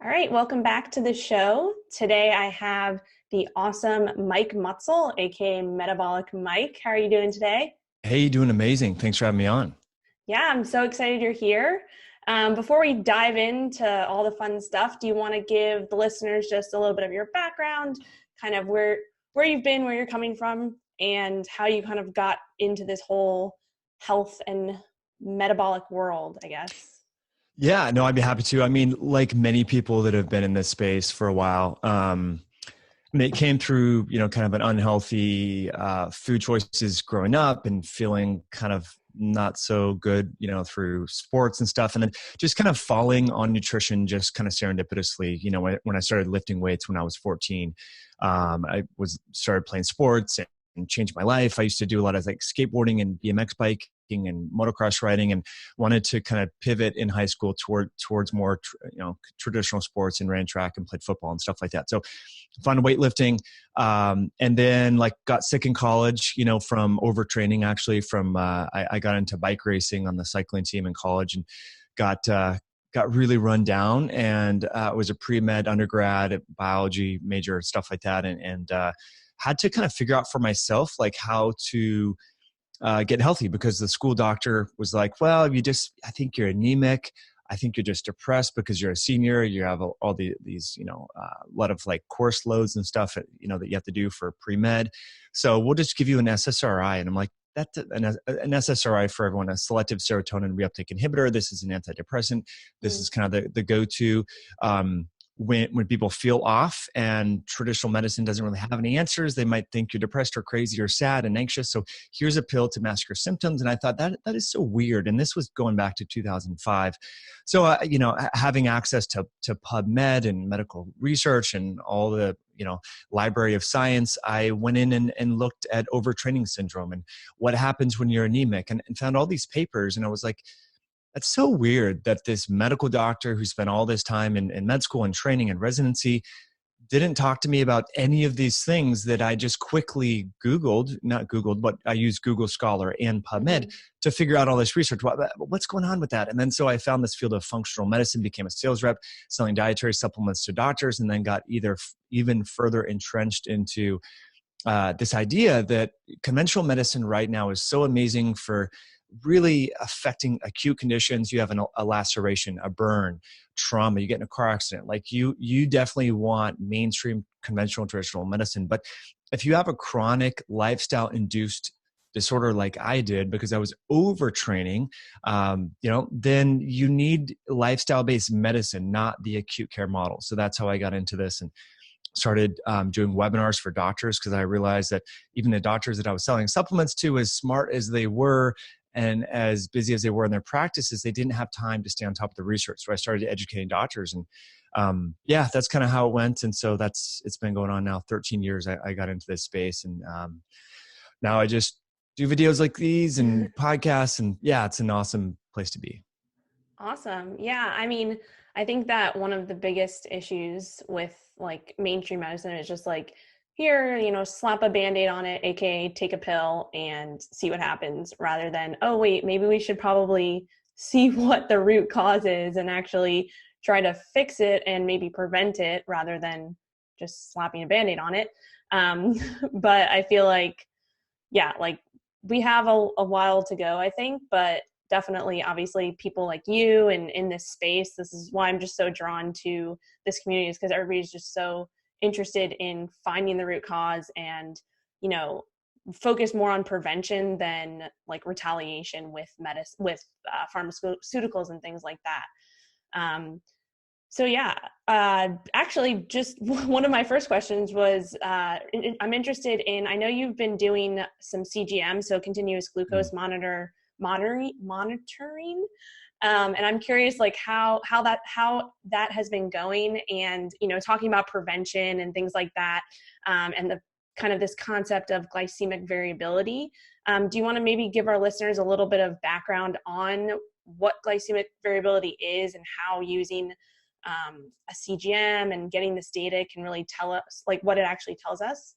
All right, welcome back to the show. Today I have the awesome Mike Mutzel, aka Metabolic Mike. How are you doing today? Hey, doing amazing. Thanks for having me on. Yeah, I'm so excited you're here. Before we dive into all the fun stuff, do you want to give the listeners just a little bit of your background, kind of where you've been, where you're coming from, and how you kind of got into this whole health and metabolic world, I guess? Yeah, no, I'd be happy to. I mean, like many people that have been in this space for a while, it came through, kind of an unhealthy food choices growing up and feeling kind of not so good, through sports and stuff. And then just kind of falling on nutrition, just kind of serendipitously, when I started lifting weights when I was 14, started playing sports and changed my life. I used to do a lot of like skateboarding and BMX biking and motocross riding, and wanted to kind of pivot in high school towards more, traditional sports, and ran track and played football and stuff like that. So found weightlifting, and then got sick in college, from overtraining. Actually, I got into bike racing on the cycling team in college, and got really run down, and was a pre-med undergrad at biology major, stuff like that, and had to kind of figure out for myself how to get healthy, because the school doctor was like, well, I think you're anemic. I think you're just depressed because you're a senior. You have all these, a lot of course loads and stuff, that you have to do for pre-med. So we'll just give you an SSRI. And I'm like, that's an SSRI, for everyone, a selective serotonin reuptake inhibitor. This is an antidepressant. This is kind of the go-to when people feel off, and traditional medicine doesn't really have any answers. They might think you're depressed or crazy or sad and anxious. So here's a pill to mask your symptoms. And I thought that is so weird. And this was going back to 2005. So, having access to PubMed and medical research and all the, library of science, I went in and looked at overtraining syndrome and what happens when you're anemic, and found all these papers. And I was like, that's so weird that this medical doctor who spent all this time in med school and training and residency didn't talk to me about any of these things that I just quickly not Googled, but I used Google Scholar and PubMed to figure out all this research. What's going on with that? And then so I found this field of functional medicine, became a sales rep, selling dietary supplements to doctors, and then got even further entrenched into this idea that conventional medicine right now is so amazing for really affecting acute conditions. You have a laceration, a burn, trauma, you get in a car accident. You definitely want mainstream conventional traditional medicine. But if you have a chronic lifestyle induced disorder like I did, because I was overtraining, then you need lifestyle based medicine, not the acute care model. So that's how I got into this, and started doing webinars for doctors, because I realized that even the doctors that I was selling supplements to, as smart as they were and as busy as they were in their practices, they didn't have time to stay on top of the research. So I started educating doctors, and that's kind of how it went. And so it's been going on now 13 years. I got into this space, and now I just do videos like these and podcasts, and it's an awesome place to be. Awesome. Yeah. I mean, I think that one of the biggest issues with mainstream medicine is just here, slap a Band-Aid on it, aka take a pill and see what happens, rather than, oh wait, maybe we should probably see what the root cause is and actually try to fix it and maybe prevent it, rather than just slapping a Band-Aid on it. But I feel we have a while to go, I think, but definitely, obviously, people like you and in this space, this is why I'm just so drawn to this community, is because everybody's just so interested in finding the root cause and, focus more on prevention than retaliation with pharmaceuticals and things like that. Actually, just one of my first questions was, I'm interested in, I know you've been doing some CGM, so continuous glucose monitoring. And I'm curious, how that has been going, and, talking about prevention and things like that, and the kind of this concept of glycemic variability. Do you want to maybe give our listeners a little bit of background on what glycemic variability is, and how using a CGM and getting this data can really tell us what it actually tells us?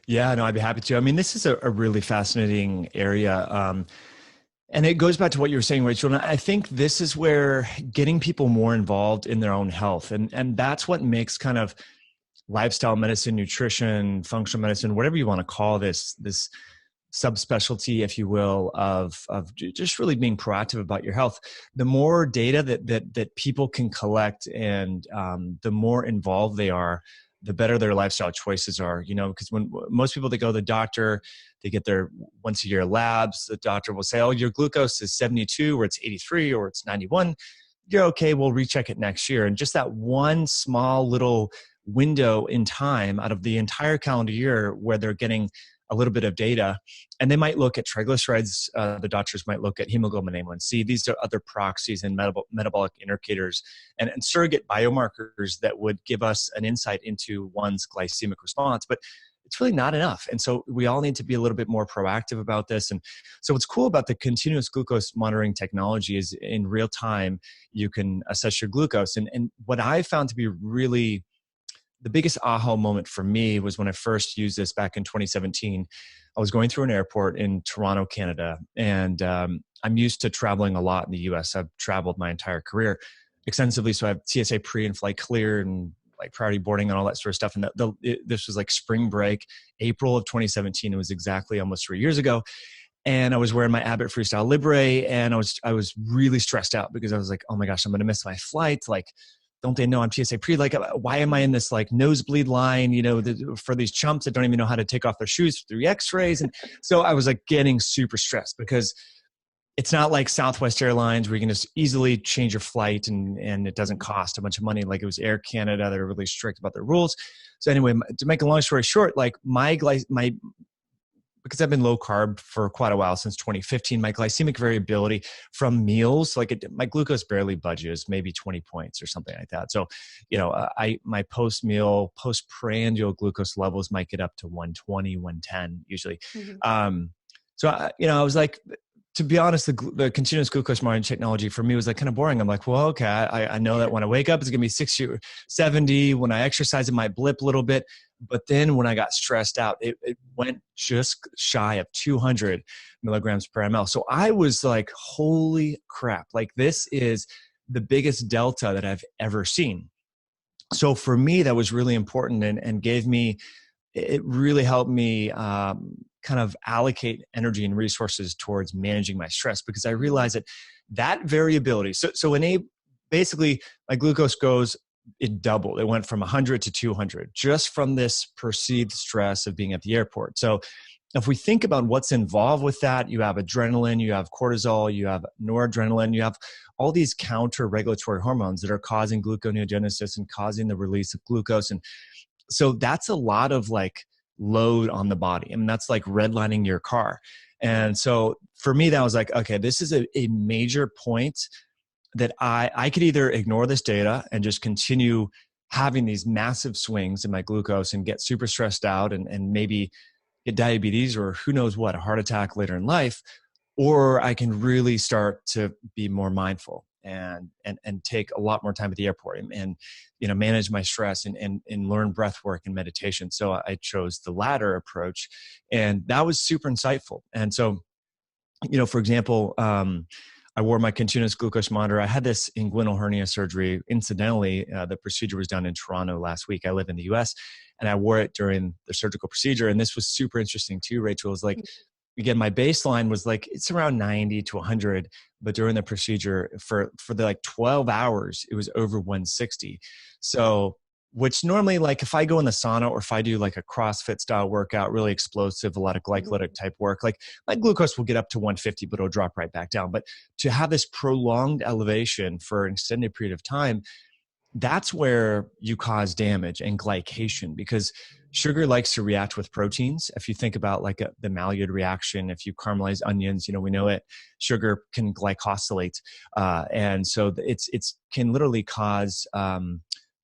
Yeah, no, I'd be happy to. I mean, this is a really fascinating area. And it goes back to what you were saying, Rachel. And I think this is where getting people more involved in their own health, and that's what makes kind of lifestyle medicine, nutrition, functional medicine, whatever you want to call this subspecialty, if you will, of just really being proactive about your health. The more data that people can collect, and the more involved they are, the better their lifestyle choices are. You know, because when most people that go to the doctor, they get their once a year labs. The doctor will say, "Oh, your glucose is 72, or it's 83, or it's 91. You're okay. We'll recheck it next year." And just that one small little window in time out of the entire calendar year where they're getting a little bit of data, and they might look at triglycerides. The doctors might look at hemoglobin A1C. These are other proxies and metabolic indicators and surrogate biomarkers that would give us an insight into one's glycemic response. But it's really not enough. And so we all need to be a little bit more proactive about this. And so what's cool about the continuous glucose monitoring technology is in real time, you can assess your glucose. And what I found to be really the biggest aha moment for me was when I first used this back in 2017. I was going through an airport in Toronto, Canada, and I'm used to traveling a lot in the US. I've traveled my entire career extensively, so I have TSA pre and flight clear and like priority boarding and all that sort of stuff. And this was like spring break, April of 2017. It was exactly almost 3 years ago. And I was wearing my Abbott Freestyle Libre, and I was really stressed out because I was like, oh my gosh, I'm going to miss my flight. Like, don't they know I'm TSA pre? Like, why am I in this like nosebleed line, you know, for these chumps that don't even know how to take off their shoes through x-rays? And so I was like getting super stressed because it's not like Southwest Airlines where you can just easily change your flight and it doesn't cost a bunch of money. Like it was Air Canada. They're really strict about their rules. So anyway, to make a long story short, like because I've been low carb for quite a while, since 2015, my glycemic variability from meals, my glucose barely budges, maybe 20 points or something like that. So, you know, my post-meal, postprandial glucose levels might get up to 120, 110 usually. Mm-hmm. I was like, to be honest, the continuous glucose monitoring technology for me was like kind of boring. I'm like, well, okay, I know that when I wake up, it's going to be 60 or 70. When I exercise, it might blip a little bit. But then when I got stressed out, it went just shy of 200 milligrams per ml. So I was like, holy crap, like this is the biggest delta that I've ever seen. So for me, that was really important and it really helped me kind of allocate energy and resources towards managing my stress, because I realized that variability. So basically my glucose it doubled. It went from 100 to 200 just from this perceived stress of being at the airport. So if we think about what's involved with that, you have adrenaline, you have cortisol, you have noradrenaline, you have all these counter-regulatory hormones that are causing gluconeogenesis and causing the release of glucose. And so that's a lot of like load on the body. I mean, that's like redlining your car. And so for me, that was like, okay, this is a major point that I could either ignore this data and just continue having these massive swings in my glucose and get super stressed out and maybe get diabetes or who knows what, a heart attack later in life, or I can really start to be more mindful and take a lot more time at the airport and you know, manage my stress and learn breath work and meditation. So I chose the latter approach, and that was super insightful. And so, you know, for example, I wore my continuous glucose monitor. I had this inguinal hernia surgery. Incidentally, the procedure was done in Toronto last week. I live in the US, and I wore it during the surgical procedure. And this was super interesting too, Rachel. It was like, again, my baseline was like, it's around 90 to 100, but during the procedure for the like 12 hours, it was over 160. So, which normally, like if I go in the sauna or if I do like a CrossFit style workout, really explosive, a lot of glycolytic type work, like my glucose will get up to 150, but it'll drop right back down. But to have this prolonged elevation for an extended period of time, that's where you cause damage and glycation, because sugar likes to react with proteins. If you think about like the Maillard reaction, if you caramelize onions, you know, we know it, sugar can glycosylate. And so it's can literally cause,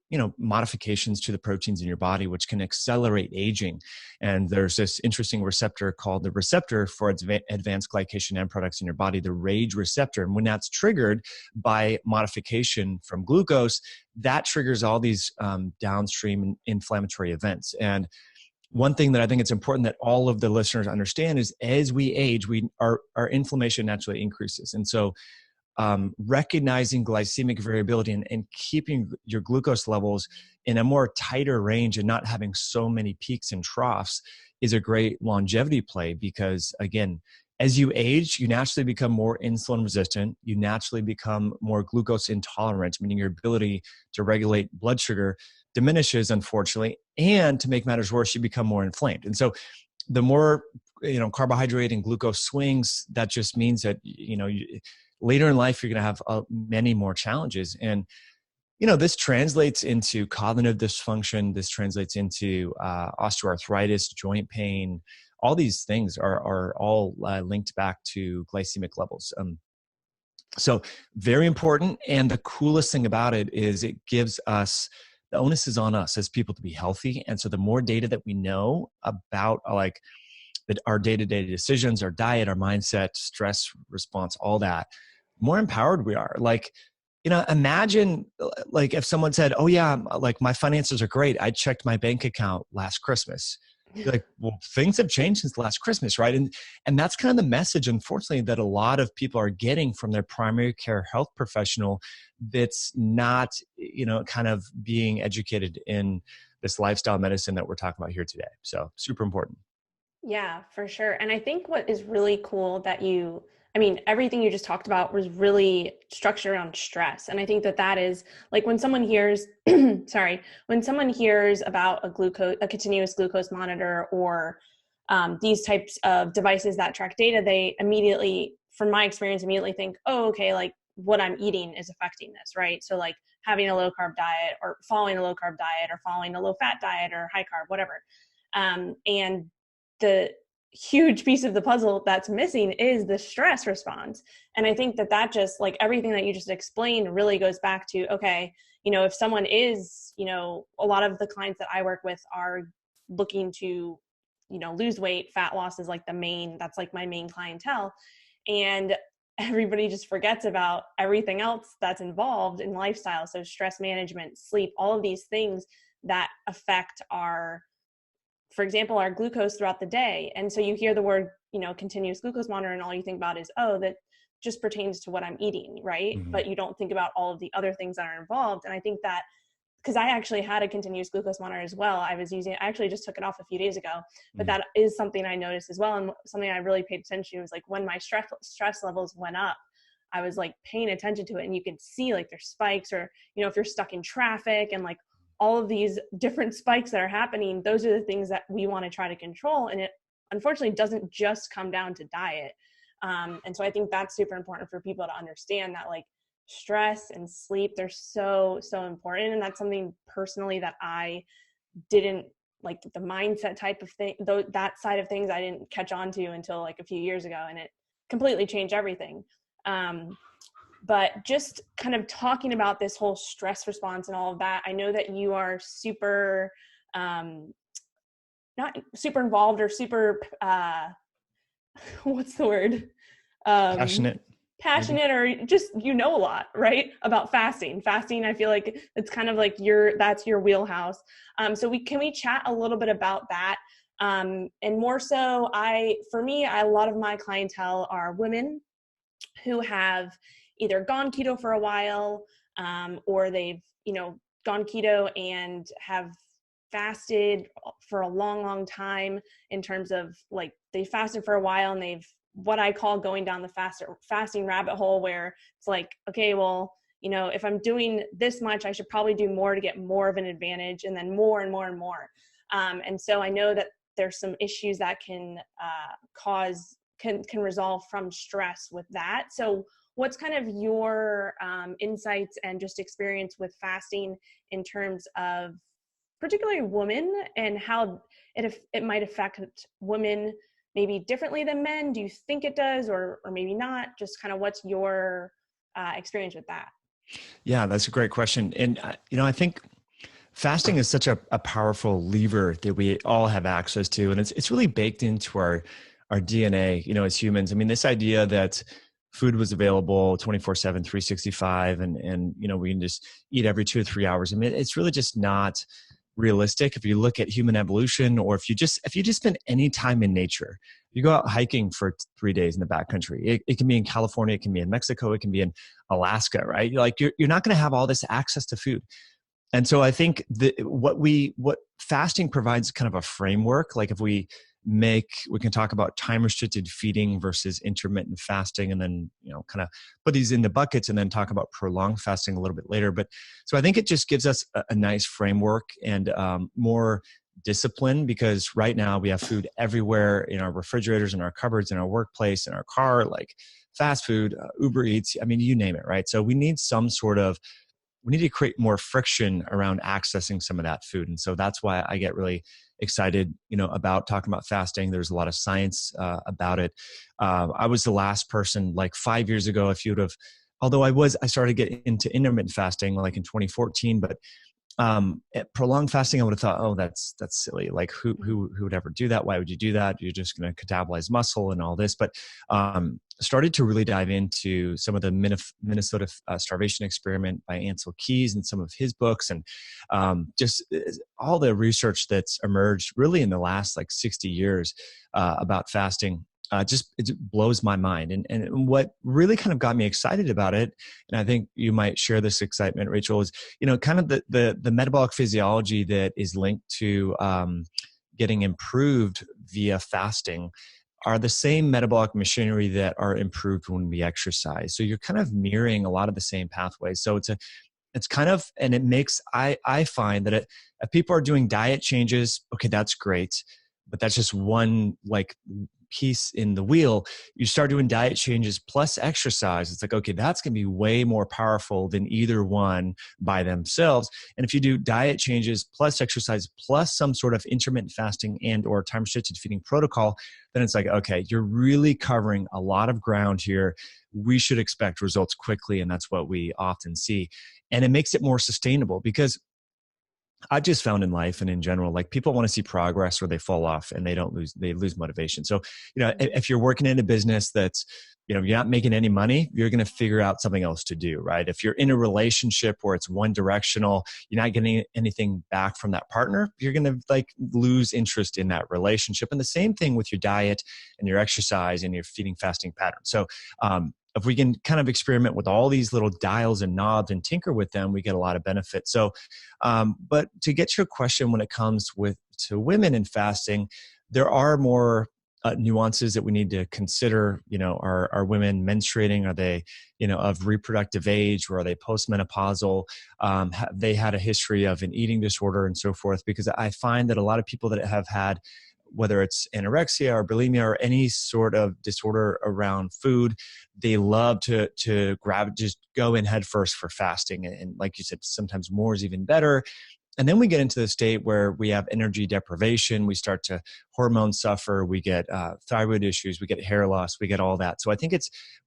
you know, modifications to the proteins in your body, which can accelerate aging. And there's this interesting receptor called the receptor for advanced glycation end products in your body, the RAGE receptor. And when that's triggered by modification from glucose, that triggers all these downstream inflammatory events. And one thing that I think it's important that all of the listeners understand is as we age, our inflammation naturally increases. And so recognizing glycemic variability and keeping your glucose levels in a more tighter range and not having so many peaks and troughs is a great longevity play, because again, as you age, you naturally become more insulin resistant. You naturally become more glucose intolerant, meaning your ability to regulate blood sugar diminishes, unfortunately. And to make matters worse, you become more inflamed. And so the more, carbohydrate and glucose swings, that just means that, later in life, you're going to have many more challenges. And, this translates into cognitive dysfunction. This translates into osteoarthritis, joint pain. All these things are all linked back to glycemic levels. So very important. And the coolest thing about it is it gives us, the onus is on us as people to be healthy. And so the more data that we know about our day-to-day decisions, our diet, our mindset, stress response, all that, more empowered we are. Imagine if someone said, oh yeah, my finances are great. I checked my bank account last Christmas. You're like, well, things have changed since last Christmas, right? And that's kind of the message, unfortunately, that a lot of people are getting from their primary care health professional that's not, kind of being educated in this lifestyle medicine that we're talking about here today. So super important. Yeah, for sure. And I think what is really cool that everything you just talked about was really structured around stress. And I think that is when someone hears, when someone hears about a continuous glucose monitor or these types of devices that track data, they immediately, from my experience, immediately think, oh, okay, what I'm eating is affecting this, right? So having a low carb diet or following a low carb diet or following a low fat diet or high carb, whatever. And the huge piece of the puzzle that's missing is the stress response. And I think that just everything that you just explained really goes back to, okay, if someone is, a lot of the clients that I work with are looking to, lose weight, fat loss is that's my main clientele. And everybody just forgets about everything else that's involved in lifestyle. So stress management, sleep, all of these things that affect for example, our glucose throughout the day. And so you hear the word, continuous glucose monitor, and all you think about is, oh, that just pertains to what I'm eating, right? Mm-hmm. But you don't think about all of the other things that are involved. And I think that, because I actually had a continuous glucose monitor as well. I actually just took it off a few days ago, but mm-hmm. that is something I noticed as well. And something I really paid attention to was when my stress levels went up, I was paying attention to it, and you could see there's spikes, or, if you're stuck in traffic and all of these different spikes that are happening, those are the things that we want to try to control. And it unfortunately doesn't just come down to diet. And so I think that's super important for people to understand that stress and sleep, they're so, so important. And that's something personally that I didn't the mindset type of thing, though, that side of things I didn't catch on to until a few years ago, and it completely changed everything. But just kind of talking about this whole stress response and all of that, I know that you are super, not super involved or super, what's the word? Passionate maybe. Or just, a lot, right? About fasting. Fasting, I feel like it's kind of that's your wheelhouse. So can we chat a little bit about that? And more so, a lot of my clientele are women who have either gone keto for a while, or they've, gone keto and have fasted for a long, long time, in terms of they fasted for a while and they've, what I call going down the fasting rabbit hole, where it's okay, well, if I'm doing this much, I should probably do more to get more of an advantage, and then more and more and more. And so I know that there's some issues that can resolve from stress with that. So what's kind of your insights and just experience with fasting in terms of particularly women, and how it might affect women maybe differently than men? Do you think it does, or maybe not? Just kind of what's your experience with that? Yeah, that's a great question. And, I think fasting is such a powerful lever that we all have access to. And it's really baked into our DNA, as humans. I mean, this idea that food was available 24/7, 365, and we can just eat every 2 or 3 hours. I mean, it's really just not realistic. If you look at human evolution, or if you just spend any time in nature, you go out hiking for 3 days in the backcountry. It can be in California, it can be in Mexico, it can be in Alaska, right? You're not going to have all this access to food. And so I think what fasting provides kind of a framework. Like if we can talk about time restricted feeding versus intermittent fasting, and then, kind of put these into buckets and then talk about prolonged fasting a little bit later. But so I think it just gives us a nice framework and more discipline, because right now we have food everywhere in our refrigerators, in our cupboards, in our workplace, in our car, like fast food, Uber Eats, I mean, you name it, right? So we need to create more friction around accessing some of that food. And so that's why I get really excited, about talking about fasting. There's a lot of science about it. I was the last person, like 5 years ago, although I started getting into intermittent fasting like in 2014, but at prolonged fasting, I would have thought, oh, that's silly. Like who would ever do that? Why would you do that? You're just going to catabolize muscle and all this. But started to really dive into some of the Minnesota starvation experiment by Ansel Keys and some of his books, and just all the research that's emerged really in the last like 60 years about fasting. It blows my mind. And what really kind of got me excited about it, and I think you might share this excitement, Rachel, is, kind of the metabolic physiology that is linked to getting improved via fasting are the same metabolic machinery that are improved when we exercise. So you're kind of mirroring a lot of the same pathways. So it's kind of, and it makes, I find that if people are doing diet changes, okay, that's great, but that's just one like piece in the wheel. You start doing diet changes plus exercise, it's like, okay, that's going to be way more powerful than either one by themselves. And if you do diet changes plus exercise plus some sort of intermittent fasting and or time restricted feeding protocol, then it's like, okay, you're really covering a lot of ground here. We should expect results quickly, and that's what we often see. And it makes it more sustainable, because I've just found in life and in general, like people want to see progress or they fall off and they lose motivation. So, if you're working in a business that's, you're not making any money, you're going to figure out something else to do, right? If you're in a relationship where it's one directional, you're not getting anything back from that partner, you're going to like lose interest in that relationship. And the same thing with your diet and your exercise and your feeding fasting pattern. So, if we can kind of experiment with all these little dials and knobs and tinker with them, we get a lot of benefit. So, but to get to your question, when it comes to women in fasting, there are more nuances that we need to consider. Are women menstruating? Are they, of reproductive age, or are they postmenopausal? Have they had a history of an eating disorder and so forth? Because I find that a lot of people that have had, whether it's anorexia or bulimia or any sort of disorder around food, they love to just go in head first for fasting. And like you said, sometimes more is even better. And then we get into the state where we have energy deprivation. We start to hormone suffer. We get thyroid issues. We get hair loss. We get all that. So I think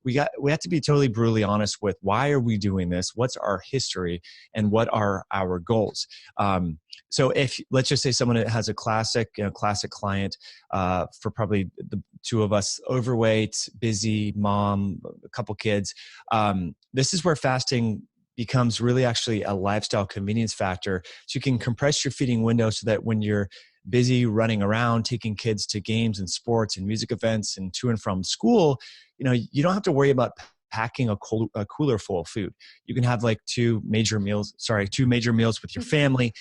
we have to be totally brutally honest with why are we doing this? What's our history and what are our goals? So if let's just say someone has a classic client for probably the two of us, overweight, busy mom, a couple kids. This is where fasting becomes really actually a lifestyle convenience factor. So you can compress your feeding window so that when you're busy running around, taking kids to games and sports and music events and to and from school, you don't have to worry about packing a cooler full of food. You can have like two major meals with your family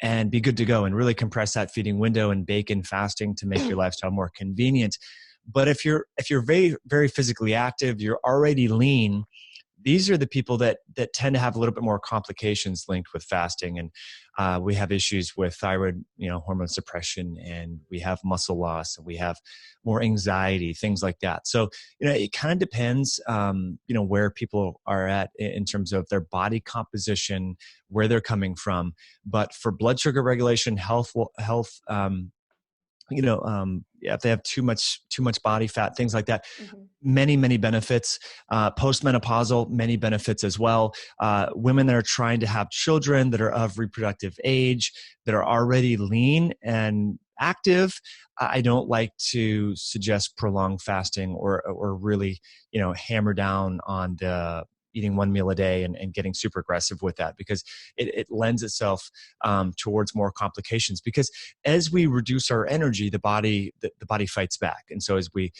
and be good to go, and really compress that feeding window and bake in fasting to make your lifestyle more convenient. But if you're very, very physically active, you're already lean, these are the people that tend to have a little bit more complications linked with fasting. And we have issues with thyroid, hormone suppression, and we have muscle loss, and we have more anxiety, things like that. So, it kind of depends, where people are at in terms of their body composition, where they're coming from. But for blood sugar regulation, health, if they have too much body fat, things like that, many benefits. Postmenopausal, many benefits as well. Women that are trying to have children, that are of reproductive age, that are already lean and active, I don't like to suggest prolonged fasting or really, hammer down on the eating one meal a day and getting super aggressive with that, because it lends itself towards more complications. Because as we reduce our energy, the body fights back. And so as we,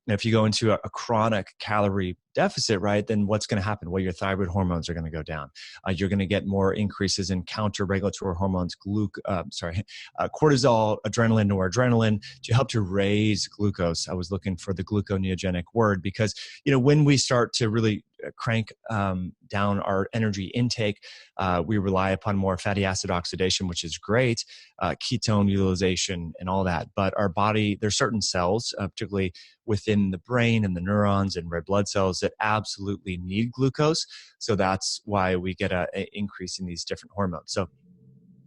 if you go into a chronic calorie deficit, right, then what's going to happen? Well, your thyroid hormones are going to go down. You're going to get more increases in counter-regulatory hormones, cortisol, adrenaline, noradrenaline, to help to raise glucose. I was looking for the gluconeogenic word, because, when we start to really crank down our energy intake, we rely upon more fatty acid oxidation, which is great, ketone utilization and all that. But our body, there's certain cells, particularly within the brain and the neurons and red blood cells, that absolutely need glucose. So that's why we get an increase in these different hormones. So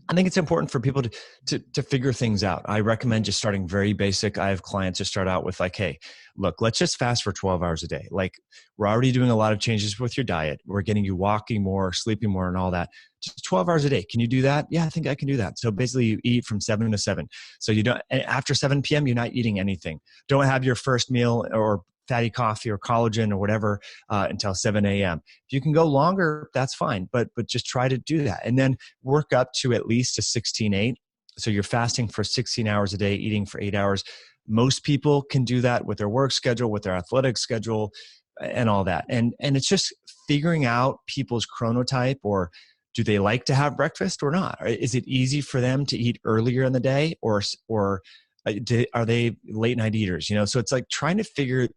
I think it's important for people to figure things out. I recommend just starting very basic. I have clients to start out with like, hey, look, let's just fast for 12 hours a day. Like, we're already doing a lot of changes with your diet. We're getting you walking more, sleeping more, and all that. Just 12 hours a day. Can you do that? Yeah, I think I can do that. So basically you eat from 7 to 7. So you don't, after 7 p.m., you're not eating anything. Don't have your first meal or fatty coffee or collagen or whatever until 7 a.m. If you can go longer, that's fine, but just try to do that. And then work up to at least a 16-8. So you're fasting for 16 hours a day, eating for 8 hours. Most people can do that with their work schedule, with their athletic schedule, and all that. And it's just figuring out people's chronotype, or do they like to have breakfast or not? Is it easy for them to eat earlier in the day, or are they late night eaters? So it's like trying to figure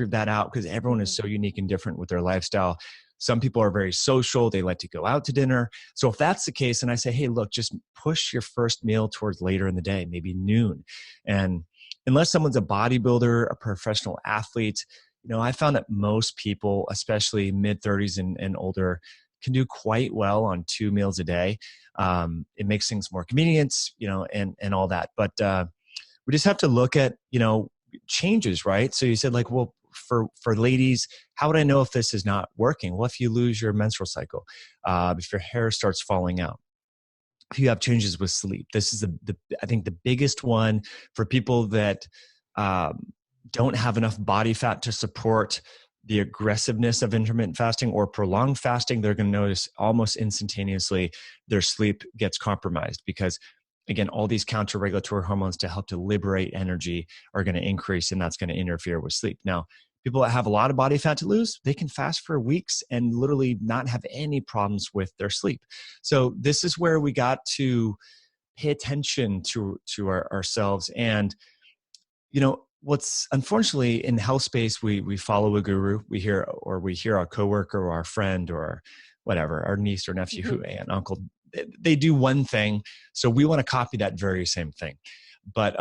that out, because everyone is so unique and different with their lifestyle. Some people are very social. They like to go out to dinner. So if that's the case, and I say, hey, look, just push your first meal towards later in the day, maybe noon. And unless someone's a bodybuilder, a professional athlete, I found that most people, especially mid-30s and older, can do quite well on 2 meals a day. It makes things more convenient, and all that. But we just have to look at, changes, right? So you said, like, well, for ladies, how would I know if this is not working? Well, if you lose your menstrual cycle, if your hair starts falling out, if you have changes with sleep, this is I think the biggest one for people that don't have enough body fat to support the aggressiveness of intermittent fasting or prolonged fasting. They're going to notice almost instantaneously their sleep gets compromised, because again, all these counter-regulatory hormones to help to liberate energy are going to increase, and that's going to interfere with sleep. Now, people that have a lot of body fat to lose, they can fast for weeks and literally not have any problems with their sleep. So this is where we got to pay attention to ourselves. And, what's unfortunately in the health space, we follow a guru, we hear our coworker or our friend or whatever, our niece or nephew, aunt, uncle, they do one thing, so we want to copy that very same thing. But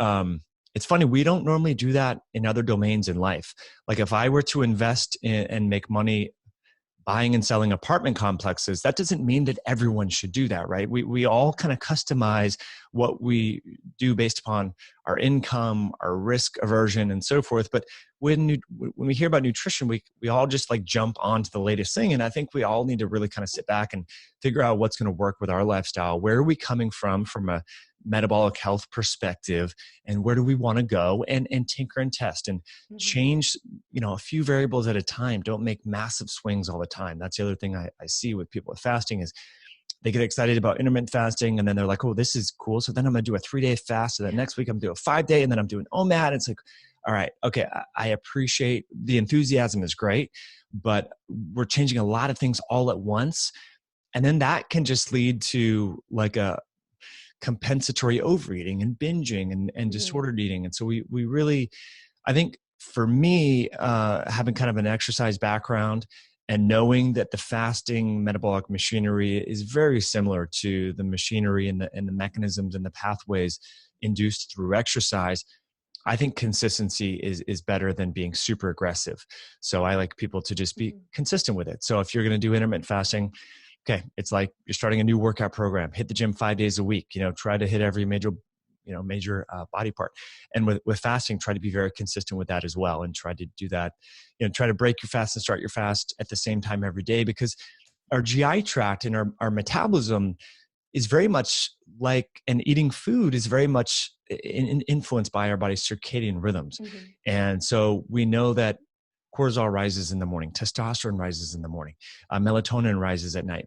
it's funny, we don't normally do that in other domains in life. Like, if I were to invest in and make money buying and selling apartment complexes, that doesn't mean that everyone should do that, right? We all kind of customize what we do based upon our income, our risk aversion, and so forth. But when we hear about nutrition, we all just like jump onto the latest thing. And I think we all need to really kind of sit back and figure out what's going to work with our lifestyle. Where are we coming from a metabolic health perspective, and where do we want to go, and tinker and test and change, a few variables at a time. Don't make massive swings all the time. That's the other thing I see with people with fasting is they get excited about intermittent fasting, and then they're like, oh, this is cool. So then I'm going to do a 3-day fast. And then next week I'm doing a 5-day, and then I'm doing OMAD. It's like, all right, okay, I appreciate the enthusiasm is great, but we're changing a lot of things all at once. And then that can just lead to like a compensatory overeating and binging and disordered eating. And so we really, I think for me, having kind of an exercise background and knowing that the fasting metabolic machinery is very similar to the machinery and the mechanisms and the pathways induced through exercise, I think consistency is better than being super aggressive. So I like people to just be consistent with it. So if you're going to do intermittent fasting, okay, it's like you're starting a new workout program. Hit the gym 5 days a week. Try to hit every major body part. And with fasting, try to be very consistent with that as well, and try to do that. Try to break your fast and start your fast at the same time every day, because our GI tract and our metabolism is very much like, and eating food is very much influenced by our body's circadian rhythms. And so we know that cortisol rises in the morning, testosterone rises in the morning, melatonin rises at night.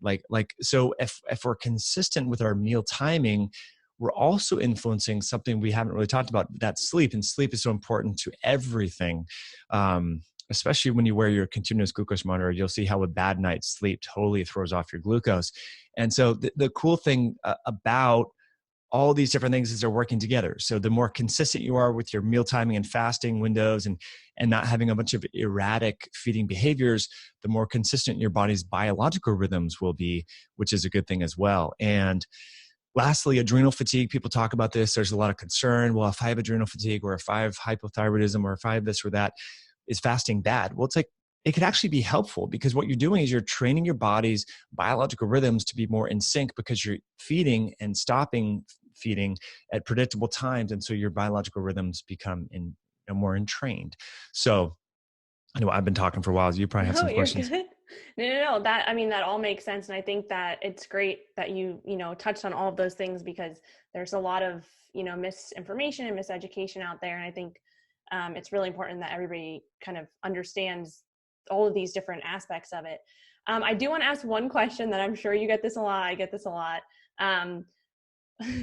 So if we're consistent with our meal timing, we're also influencing something we haven't really talked about, that sleep. And sleep is so important to everything. Especially when you wear your continuous glucose monitor, you'll see how a bad night's sleep totally throws off your glucose. And so the cool thing about all these different things is they're working together. So the more consistent you are with your meal timing and fasting windows and not having a bunch of erratic feeding behaviors, the more consistent your body's biological rhythms will be, which is a good thing as well. And lastly, adrenal fatigue. People talk about this. There's a lot of concern. Well, if I have adrenal fatigue, or if I have hypothyroidism, or if I have this or that, is fasting bad? Well, it's like, it could actually be helpful, because what you're doing is you're training your body's biological rhythms to be more in sync, because you're feeding and stopping feeding at predictable times. And so your biological rhythms become more entrained. So I know I've been talking for a while. You probably have some questions. Good. No. That all makes sense. And I think that it's great that you touched on all of those things, because there's a lot of, misinformation and miseducation out there. And I think it's really important that everybody kind of understands all of these different aspects of it. I do want to ask one question that I'm sure you get this a lot. I get this a lot.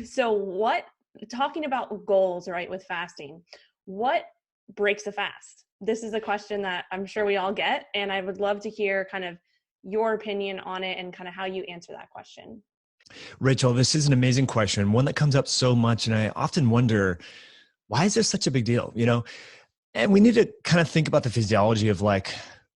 So talking about goals, right, with fasting, what breaks a fast? This is a question that I'm sure we all get, and I would love to hear kind of your opinion on it and kind of how you answer that question. Rachel, this is an amazing question, one that comes up so much. And I often wonder, why is this such a big deal? And we need to kind of think about the physiology of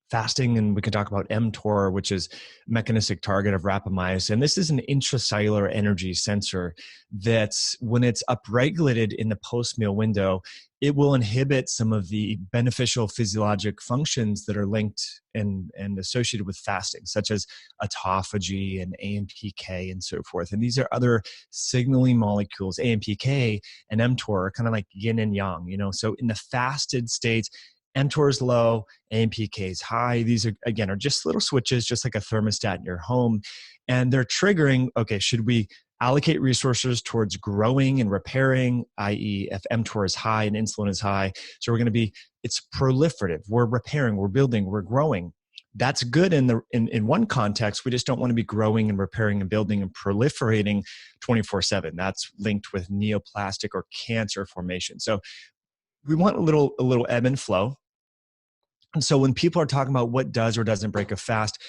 fasting, and we can talk about mTOR, which is mechanistic target of rapamycin. And this is an intracellular energy sensor that's, when it's upregulated in the post-meal window, it will inhibit some of the beneficial physiologic functions that are linked and associated with fasting, such as autophagy and AMPK and so forth. And these are other signaling molecules. AMPK and mTOR are kind of like yin and yang, So in the fasted states, mTOR is low, AMPK is high. These are just little switches, just like a thermostat in your home. And they're triggering, okay, should we allocate resources towards growing and repairing, i.e. if mTOR is high and insulin is high. So it's proliferative. We're repairing, we're building, we're growing. That's good in one context. We just don't want to be growing and repairing and building and proliferating 24/7. That's linked with neoplastic or cancer formation. So we want a little ebb and flow. And so when people are talking about what does or doesn't break a fast,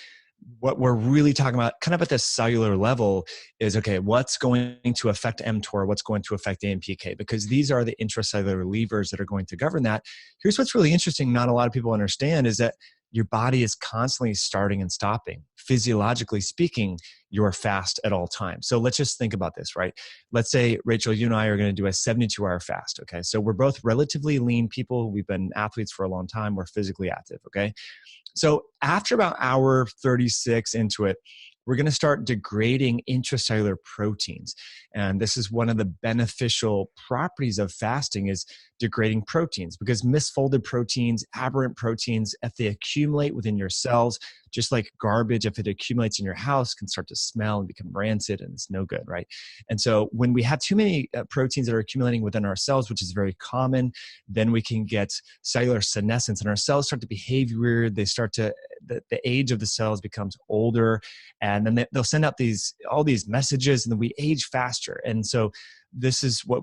what we're really talking about kind of at the cellular level is, okay, what's going to affect mTOR? What's going to affect AMPK? Because these are the intracellular levers that are going to govern that. Here's what's really interesting, not a lot of people understand, is that your body is constantly starting and stopping. Physiologically speaking, you're fast at all times. So let's just think about this, right? Let's say, Rachel, you and I are going to do a 72-hour fast, okay? So we're both relatively lean people. We've been athletes for a long time. We're physically active, okay? So after about hour 36 into it, we're going to start degrading intracellular proteins. And this is one of the beneficial properties of fasting, is degrading proteins, because misfolded proteins, aberrant proteins, if they accumulate within your cells, just like garbage, if it accumulates in your house, can start to smell and become rancid, and it's no good, right? And so when we have too many proteins that are accumulating within our cells, which is very common, then we can get cellular senescence, and our cells start to behave weird. They start to, the age of the cells becomes older, and then they'll send out all these messages, and then we age faster. And so this is what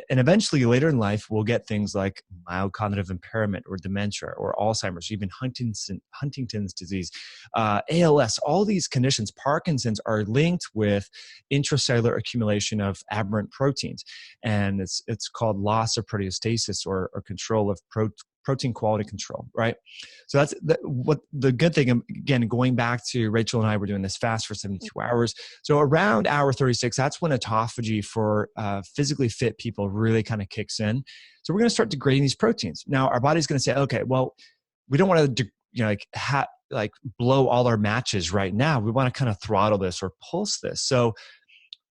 and eventually later in life, we'll get things like mild cognitive impairment or dementia or Alzheimer's, even Huntington's disease, ALS. All these conditions, Parkinson's, are linked with intracellular accumulation of aberrant proteins. And it's called loss of proteostasis, or control of protein quality control, right? So that's what the good thing, again, going back to Rachel and I were doing this fast for 72 hours. So around hour 36, that's when autophagy for physically fit people really kind of kicks in. So we're going to start degrading these proteins. Now our body's going to say, okay, well, we don't want to blow all our matches right now. We want to kind of throttle this or pulse this. So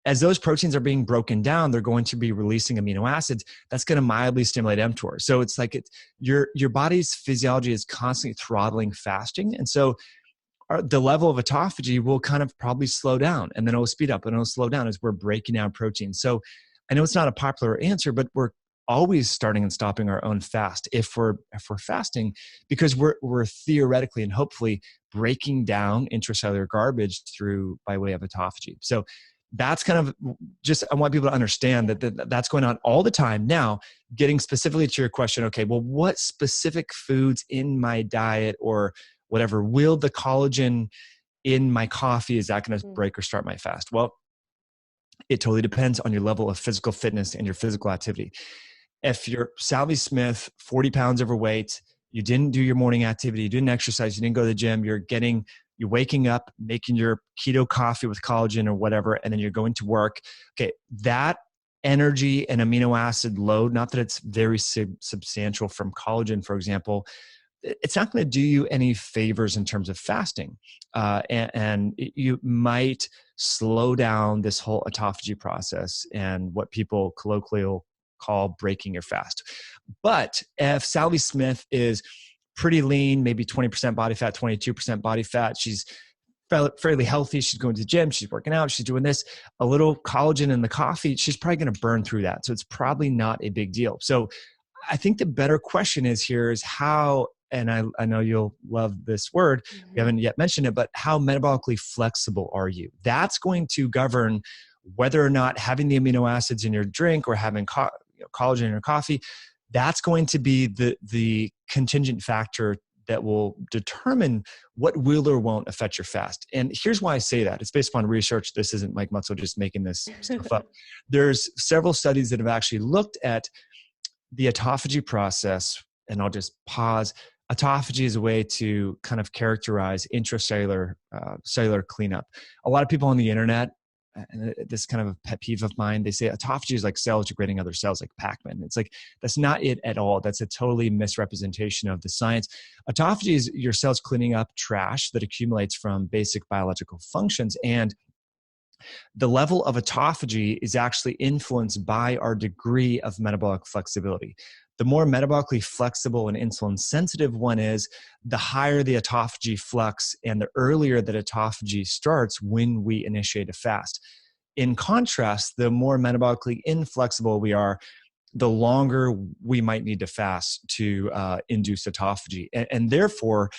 as those proteins are being broken down, they're going to be releasing amino acids. That's going to mildly stimulate mTOR. So it's like your body's physiology is constantly throttling fasting. And so the level of autophagy will kind of probably slow down, and then it'll speed up and it'll slow down as we're breaking down proteins. So I know it's not a popular answer, but we're always starting and stopping our own fast if we're fasting, because we're theoretically and hopefully breaking down intracellular garbage through by way of autophagy. So that's kind of just, I want people to understand that's going on all the time. Now, getting specifically to your question, okay, well, what specific foods in my diet or whatever will the collagen in my coffee, is that going to break or start my fast? Well, it totally depends on your level of physical fitness and your physical activity. If you're Sally Smith, 40 pounds overweight, you didn't do your morning activity, you didn't exercise, you didn't go to the gym, you're waking up, making your keto coffee with collagen or whatever, and then you're going to work. Okay, that energy and amino acid load, not that it's very substantial from collagen, for example, it's not going to do you any favors in terms of fasting. And you might slow down this whole autophagy process and what people colloquially will call breaking your fast. But if Sally Smith is pretty lean, maybe 20% body fat, 22% body fat, she's fairly healthy, she's going to the gym, she's working out, she's doing this, a little collagen in the coffee, she's probably going to burn through that. So it's probably not a big deal. So I think the better question is how, and I know you'll love this word, we haven't yet mentioned it, but how metabolically flexible are you? That's going to govern whether or not having the amino acids in your drink or having collagen in your coffee, that's going to be the contingent factor that will determine what will or won't affect your fast. And here's why I say that. It's based upon research. This isn't Mike Mutzel just making this stuff up. There's several studies that have actually looked at the autophagy process, and I'll just pause. Autophagy is a way to kind of characterize intracellular cellular cleanup. A lot of people on the internet, and this is kind of a pet peeve of mine, they say autophagy is like cells degrading other cells like Pac-Man. It's like, that's not it at all. That's a totally misrepresentation of the science. Autophagy is your cells cleaning up trash that accumulates from basic biological functions. And the level of autophagy is actually influenced by our degree of metabolic flexibility. The more metabolically flexible and insulin sensitive one is, the higher the autophagy flux and the earlier that autophagy starts when we initiate a fast. In contrast, the more metabolically inflexible we are, the longer we might need to fast to induce autophagy. And therefore,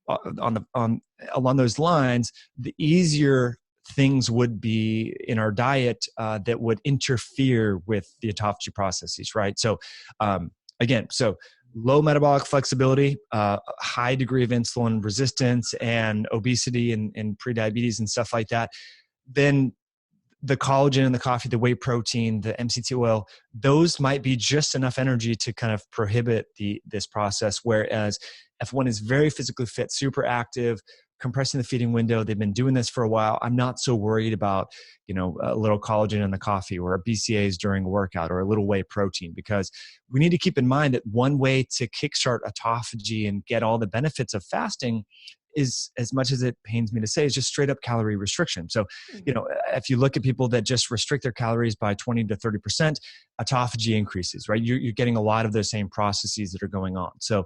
along those lines, the easier things would be in our diet that would interfere with the autophagy processes, right? So again, so low metabolic flexibility, high degree of insulin resistance and obesity and prediabetes and stuff like that, then the collagen in the coffee, the whey protein, the MCT oil, those might be just enough energy to kind of prohibit this process. Whereas if one is very physically fit, super active, compressing the feeding window, they've been doing this for a while, I'm not so worried about, a little collagen in the coffee or BCAAs during a workout or a little whey protein, because we need to keep in mind that one way to kickstart autophagy and get all the benefits of fasting is, as much as it pains me to say, is just straight up calorie restriction. So, if you look at people that just restrict their calories by 20 to 30%, autophagy increases, right? You're getting a lot of those same processes that are going on. So,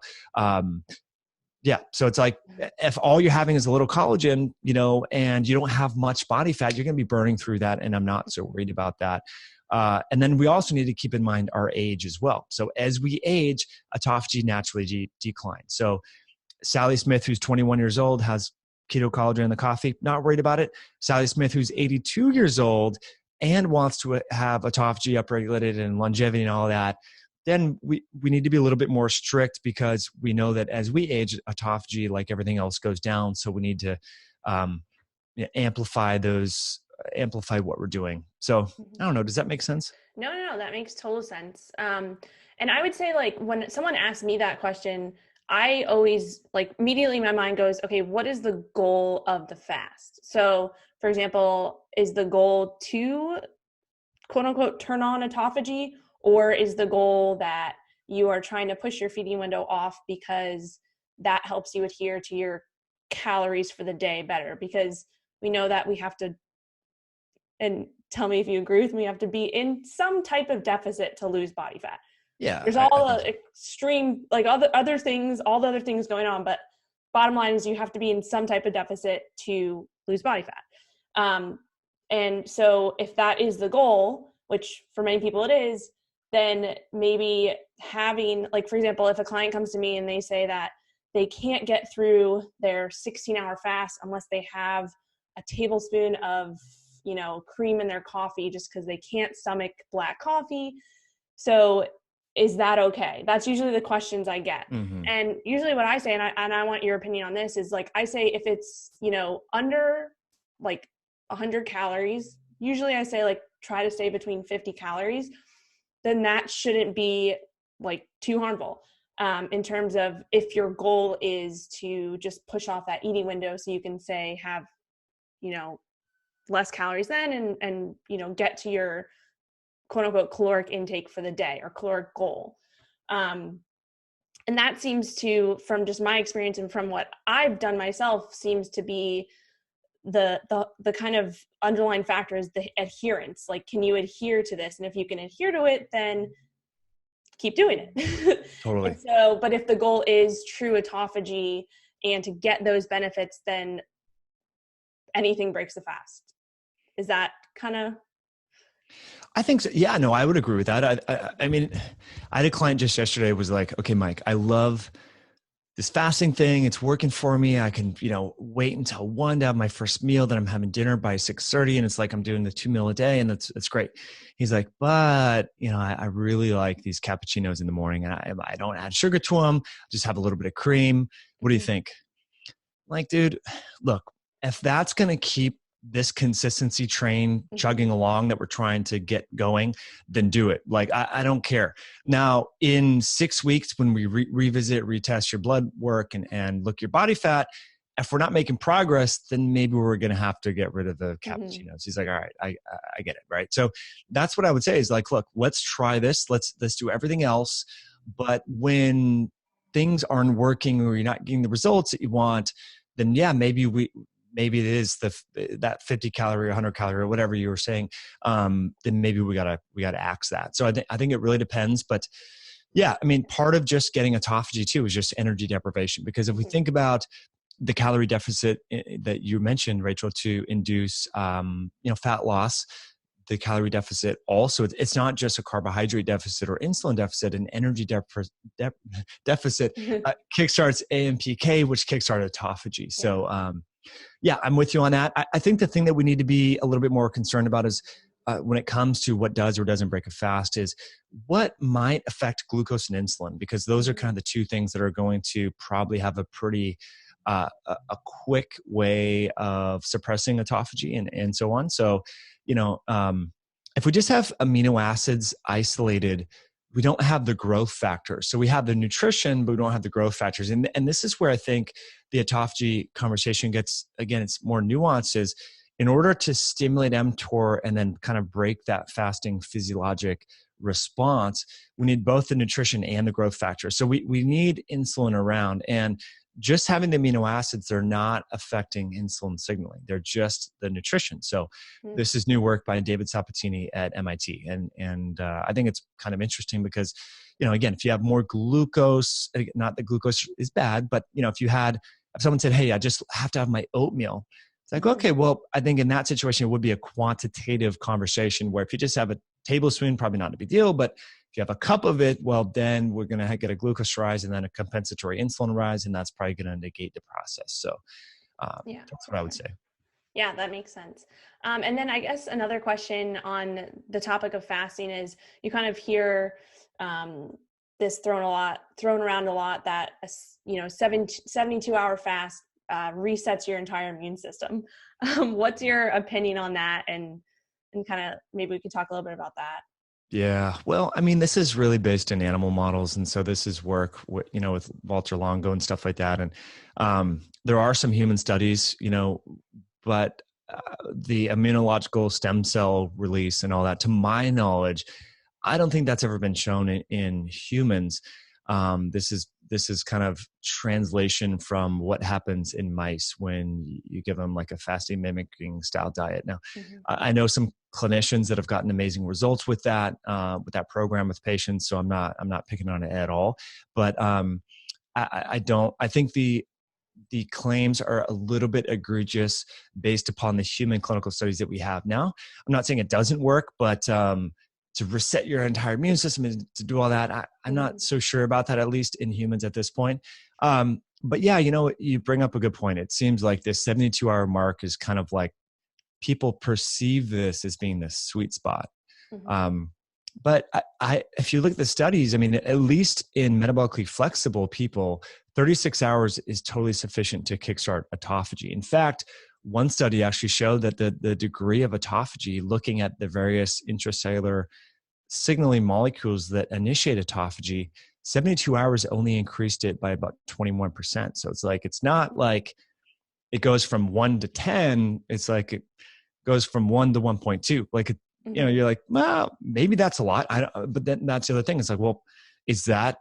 yeah. So it's like, if all you're having is a little collagen, and you don't have much body fat, you're going to be burning through that. And I'm not so worried about that. And then we also need to keep in mind our age as well. So as we age, autophagy naturally declines. So Sally Smith, who's 21 years old, has keto collagen in the coffee, not worried about it. Sally Smith, who's 82 years old and wants to have autophagy upregulated and longevity and all that, then we need to be a little bit more strict, because we know that as we age, autophagy, like everything else, goes down. So we need to amplify what we're doing. So I don't know. Does that make sense? No, that makes total sense. And I would say, like, when someone asks me that question, I always, like, immediately my mind goes, okay, what is the goal of the fast? So, for example, is the goal to, quote unquote, turn on autophagy? Or is the goal that you are trying to push your feeding window off because that helps you adhere to your calories for the day better? Because we know that we have to, and tell me if you agree with me, have to be in some type of deficit to lose body fat. Yeah. There's all the extreme, like all the other things going on, but bottom line is you have to be in some type of deficit to lose body fat. And so if that is the goal, which for many people it is, then maybe having, like, for example, if a client comes to me and they say that they can't get through their 16-hour fast unless they have a tablespoon of, cream in their coffee just because they can't stomach black coffee. So is that okay? That's usually the questions I get. Mm-hmm. And usually what I say, and I want your opinion on this, is like, I say if it's, under like 100 calories, usually I say like try to stay between 50 calories, then that shouldn't be like too harmful. In terms of if your goal is to just push off that eating window so you can say have, less calories then and get to your quote unquote caloric intake for the day or caloric goal. And that seems to, from just my experience and from what I've done myself, seems to be the kind of underlying factor is the adherence. Like, can you adhere to this? And if you can adhere to it, then keep doing it. Totally. And so, but if the goal is true autophagy and to get those benefits, then anything breaks the fast. Is that kind of? I think so. Yeah, no, I would agree with that. I mean, I had a client just yesterday was like, okay, Mike, I love this fasting thing. It's working for me. I can, wait until 1 to have my first meal. Then I'm having dinner by 6:30, and it's like I'm doing the 2 meal a day, and that's great. He's like, but I really like these cappuccinos in the morning, and I don't add sugar to them. Just have a little bit of cream. What do you think? Like, dude, look, if that's going to keep this consistency train chugging along that we're trying to get going, then do it. Like, I don't care. Now, in 6 weeks, when we revisit, retest your blood work and look your body fat, if we're not making progress, then maybe we're going to have to get rid of the cappuccinos. He's like, all right, I get it. Right. So that's what I would say is like, look, let's try this. Let's do everything else. But when things aren't working or you're not getting the results that you want, then yeah, maybe it is that 50 calorie, 100 calorie, or whatever you were saying. Then maybe we gotta axe that. So I think it really depends. But yeah, I mean, part of just getting autophagy too is just energy deprivation. Because if we think about the calorie deficit that you mentioned, Rachel, to induce fat loss, the calorie deficit also, it's not just a carbohydrate deficit or insulin deficit. An energy deficit kickstarts AMPK, which kickstarts autophagy. So yeah, I'm with you on that. I think the thing that we need to be a little bit more concerned about is when it comes to what does or doesn't break a fast is what might affect glucose and insulin, because those are kind of the two things that are going to probably have a pretty a quick way of suppressing autophagy and so on. So, if we just have amino acids isolated, we don't have the growth factors. So we have the nutrition, but we don't have the growth factors. And this is where I think the autophagy conversation gets, again, it's more nuanced, is in order to stimulate mTOR and then kind of break that fasting physiologic response, we need both the nutrition and the growth factors. So we need insulin around, and just having the amino acids, they're not affecting insulin signaling. They're just the nutrition. So this is new work by David Sabatini at MIT. And I think it's kind of interesting because, again, if you have more glucose, not that glucose is bad, but, if someone said, hey, I just have to have my oatmeal, it's like, okay, well, I think in that situation, it would be a quantitative conversation where if you just have a tablespoon, probably not a big deal, but if you have a cup of it, well, then we're going to get a glucose rise and then a compensatory insulin rise, and that's probably going to negate the process. So that's what I would say. Yeah, that makes sense. And then I guess another question on the topic of fasting is you kind of hear this thrown around a lot that, 72-hour fast resets your entire immune system. What's your opinion on that? And kind of maybe we could talk a little bit about that. Yeah. Well, I mean, this is really based in animal models. And so this is work with Valter Longo and stuff like that. And there are some human studies, but the immunological stem cell release and all that, to my knowledge, I don't think that's ever been shown in humans. This is kind of translation from what happens in mice when you give them like a fasting mimicking style diet. Now, I know some clinicians that have gotten amazing results with that program with patients. So I'm not picking on it at all, but I think the claims are a little bit egregious based upon the human clinical studies that we have now. I'm not saying it doesn't work, but to reset your entire immune system and to do all that. I'm not so sure about that, at least in humans at this point. But yeah, you bring up a good point. It seems like this 72-hour mark is kind of like people perceive this as being the sweet spot. But if you look at the studies, I mean, at least in metabolically flexible people, 36 hours is totally sufficient to kickstart autophagy. In fact, one study actually showed that the degree of autophagy, looking at the various intracellular signaling molecules that initiate autophagy, 72 hours only increased it by about 21%. So it's not like it goes from 1 to 10. It's like it goes from 1 to 1.2. Like, you're like, well, maybe that's a lot. But then that's the other thing. It's like, well, is that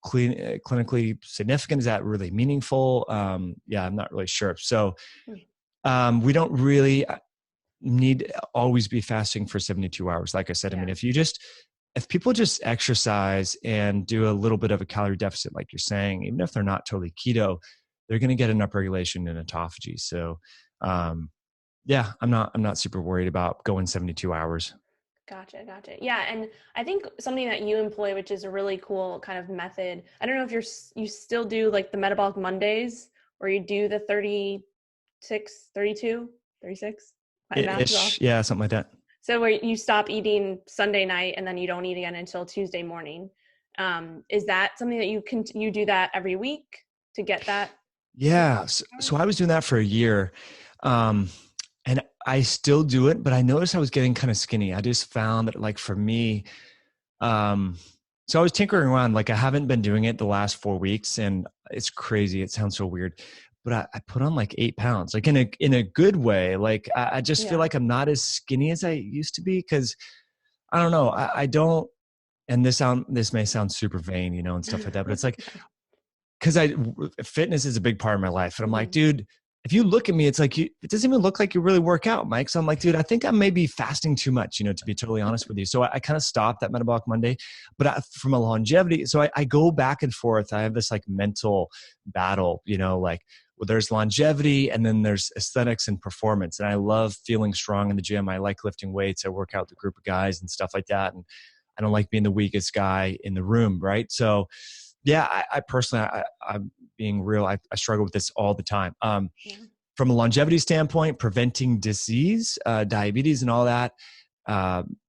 clinically significant? Is that really meaningful? Yeah, I'm not really sure. So we don't really need always be fasting for 72 hours. Like I said, I mean, if people just exercise and do a little bit of a calorie deficit, like you're saying, even if they're not totally keto, they're going to get an upregulation in autophagy. So, yeah, I'm not super worried about going 72 hours. Gotcha. Yeah. And I think something that you employ, which is a really cool kind of method. I don't know if you still do like the Metabolic Mondays, or you do the 36, 32, 36. Ish, yeah, something like that. So where you stop eating Sunday night and then you don't eat again until Tuesday morning. Is that something that you do that every week to get that? Yeah. So I was doing that for a year. And I still do it, but I noticed I was getting kind of skinny. I just found that, like, for me, so I was tinkering around. Like, I haven't been doing it the last 4 weeks, and it's crazy. It sounds so weird, but I put on like 8 pounds, like in a good way. Like, I just feel like I'm not as skinny as I used to be. Cause I don't know. I don't, and this may sound super vain, and stuff like that, but it's like, cause fitness is a big part of my life. And I'm like, dude, if you look at me, it's like, it doesn't even look like you really work out, Mike. So I'm like, dude, I think I may be fasting too much, to be totally honest with you. So I kind of stopped that Metabolic Monday, but from a longevity, so I go back and forth. I have this like mental battle, like, well, there's longevity and then there's aesthetics and performance. And I love feeling strong in the gym. I like lifting weights. I work out with a group of guys and stuff like that. And I don't like being the weakest guy in the room. Right. So yeah, I personally, I'm being real. I struggle with this all the time. From a longevity standpoint, preventing disease, diabetes and all that,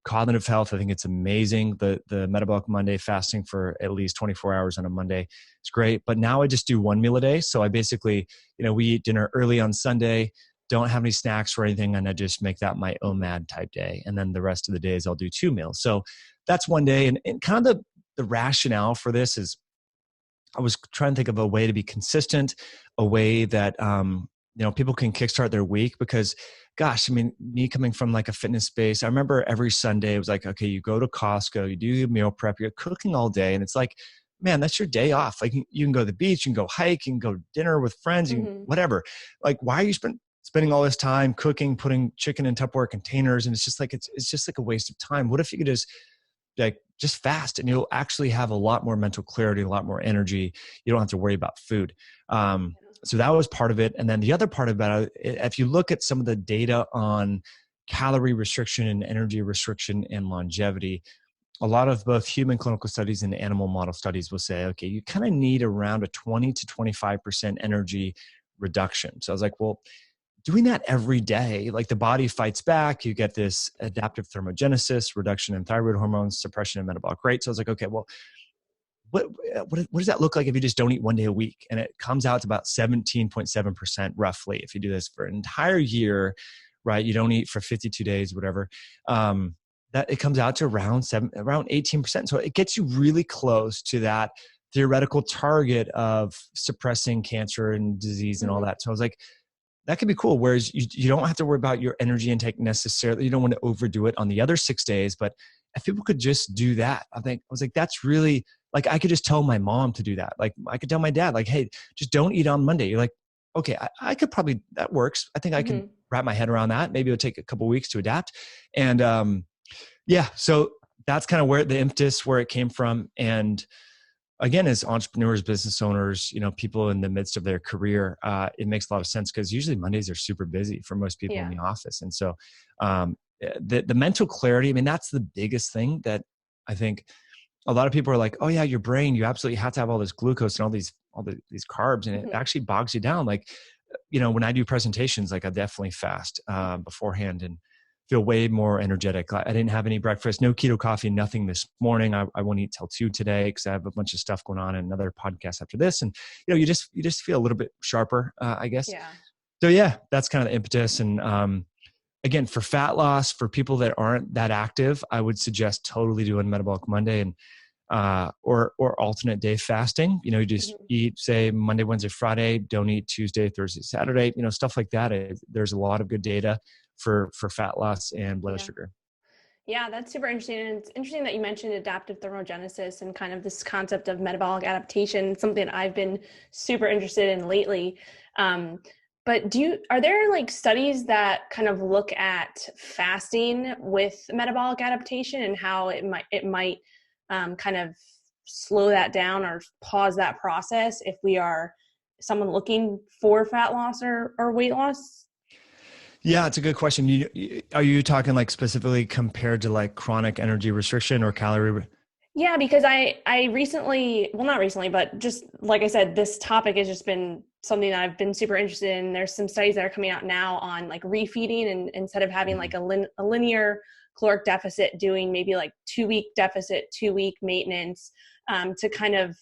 cognitive health, I think it's amazing. The Metabolic Monday, fasting for at least 24 hours on a Monday, is great. But now I just do one meal a day. So I basically, we eat dinner early on Sunday, don't have any snacks or anything, and I just make that my OMAD type day. And then the rest of the days I'll do 2 meals. So that's one day. And kind of the rationale for this is, I was trying to think of a way to be consistent, a way that, people can kickstart their week, because gosh, I mean, me coming from like a fitness space, I remember every Sunday it was like, okay, you go to Costco, you do your meal prep, you're cooking all day. And it's like, man, that's your day off. Like, you can go to the beach, you can go hike, you can go to dinner with friends, you can, whatever. Like, why are you spending all this time cooking, putting chicken in Tupperware containers? And it's just like, it's just like a waste of time. What if you could just fast, and you'll actually have a lot more mental clarity, a lot more energy. You don't have to worry about food. So that was part of it. And then the other part about it, if you look at some of the data on calorie restriction and energy restriction and longevity, a lot of both human clinical studies and animal model studies will say, okay, you kind of need around a 20 to 25% energy reduction. So I was like, well, doing that every day, like, the body fights back, you get this adaptive thermogenesis, reduction in thyroid hormones, suppression in metabolic rate. So I was like, okay, well, what does that look like if you just don't eat one day a week? And it comes out to about 17.7% roughly. If you do this for an entire year, right? You don't eat for 52 days, whatever. That it comes out to around 18%. So it gets you really close to that theoretical target of suppressing cancer and disease and all that. So I was like, that could be cool. Whereas you don't have to worry about your energy intake necessarily. You don't want to overdo it on the other 6 days. But if people could just do that, I was like, that's really, like, I could just tell my mom to do that. Like, I could tell my dad, like, hey, just don't eat on Monday. You're like, okay, I could probably, that works. I think I can wrap my head around that. Maybe it'll take a couple of weeks to adapt. And yeah, so that's kind of where the impetus, where it came from. And again, as entrepreneurs, business owners, people in the midst of their career, it makes a lot of sense, because usually Mondays are super busy for most people in the office. And so the mental clarity, I mean, that's the biggest thing that I think a lot of people are like, oh yeah, your brain, you absolutely have to have all this glucose and these carbs, and it Mhm. actually bogs you down. Like, when I do presentations, like I definitely fast beforehand and feel way more energetic. I didn't have any breakfast, no keto coffee, nothing this morning. I won't eat till 2 today because I have a bunch of stuff going on and another podcast after this. And you just feel a little bit sharper, I guess. Yeah. So yeah, that's kind of the impetus. And again, for fat loss, for people that aren't that active, I would suggest totally doing Metabolic Monday and or alternate day fasting. You just Mhm. eat, say, Monday, Wednesday, Friday, don't eat Tuesday, Thursday, Saturday, stuff like that. There's a lot of good data for fat loss and blood Yeah. sugar. Yeah, that's super interesting. And it's interesting that you mentioned adaptive thermogenesis and kind of this concept of metabolic adaptation. It's something I've been super interested in lately. Um, but are there like studies that kind of look at fasting with metabolic adaptation and how it might kind of slow that down or pause that process if we are someone looking for fat loss or weight loss? Yeah, it's a good question. Are you talking like specifically compared to like chronic energy restriction or calorie? Yeah, because I recently, well, not recently, but just like I said, this topic has just been something that I've been super interested in. There's some studies that are coming out now on like refeeding, and instead of having like a linear caloric deficit, doing maybe like 2 week deficit, 2 week maintenance, to kind of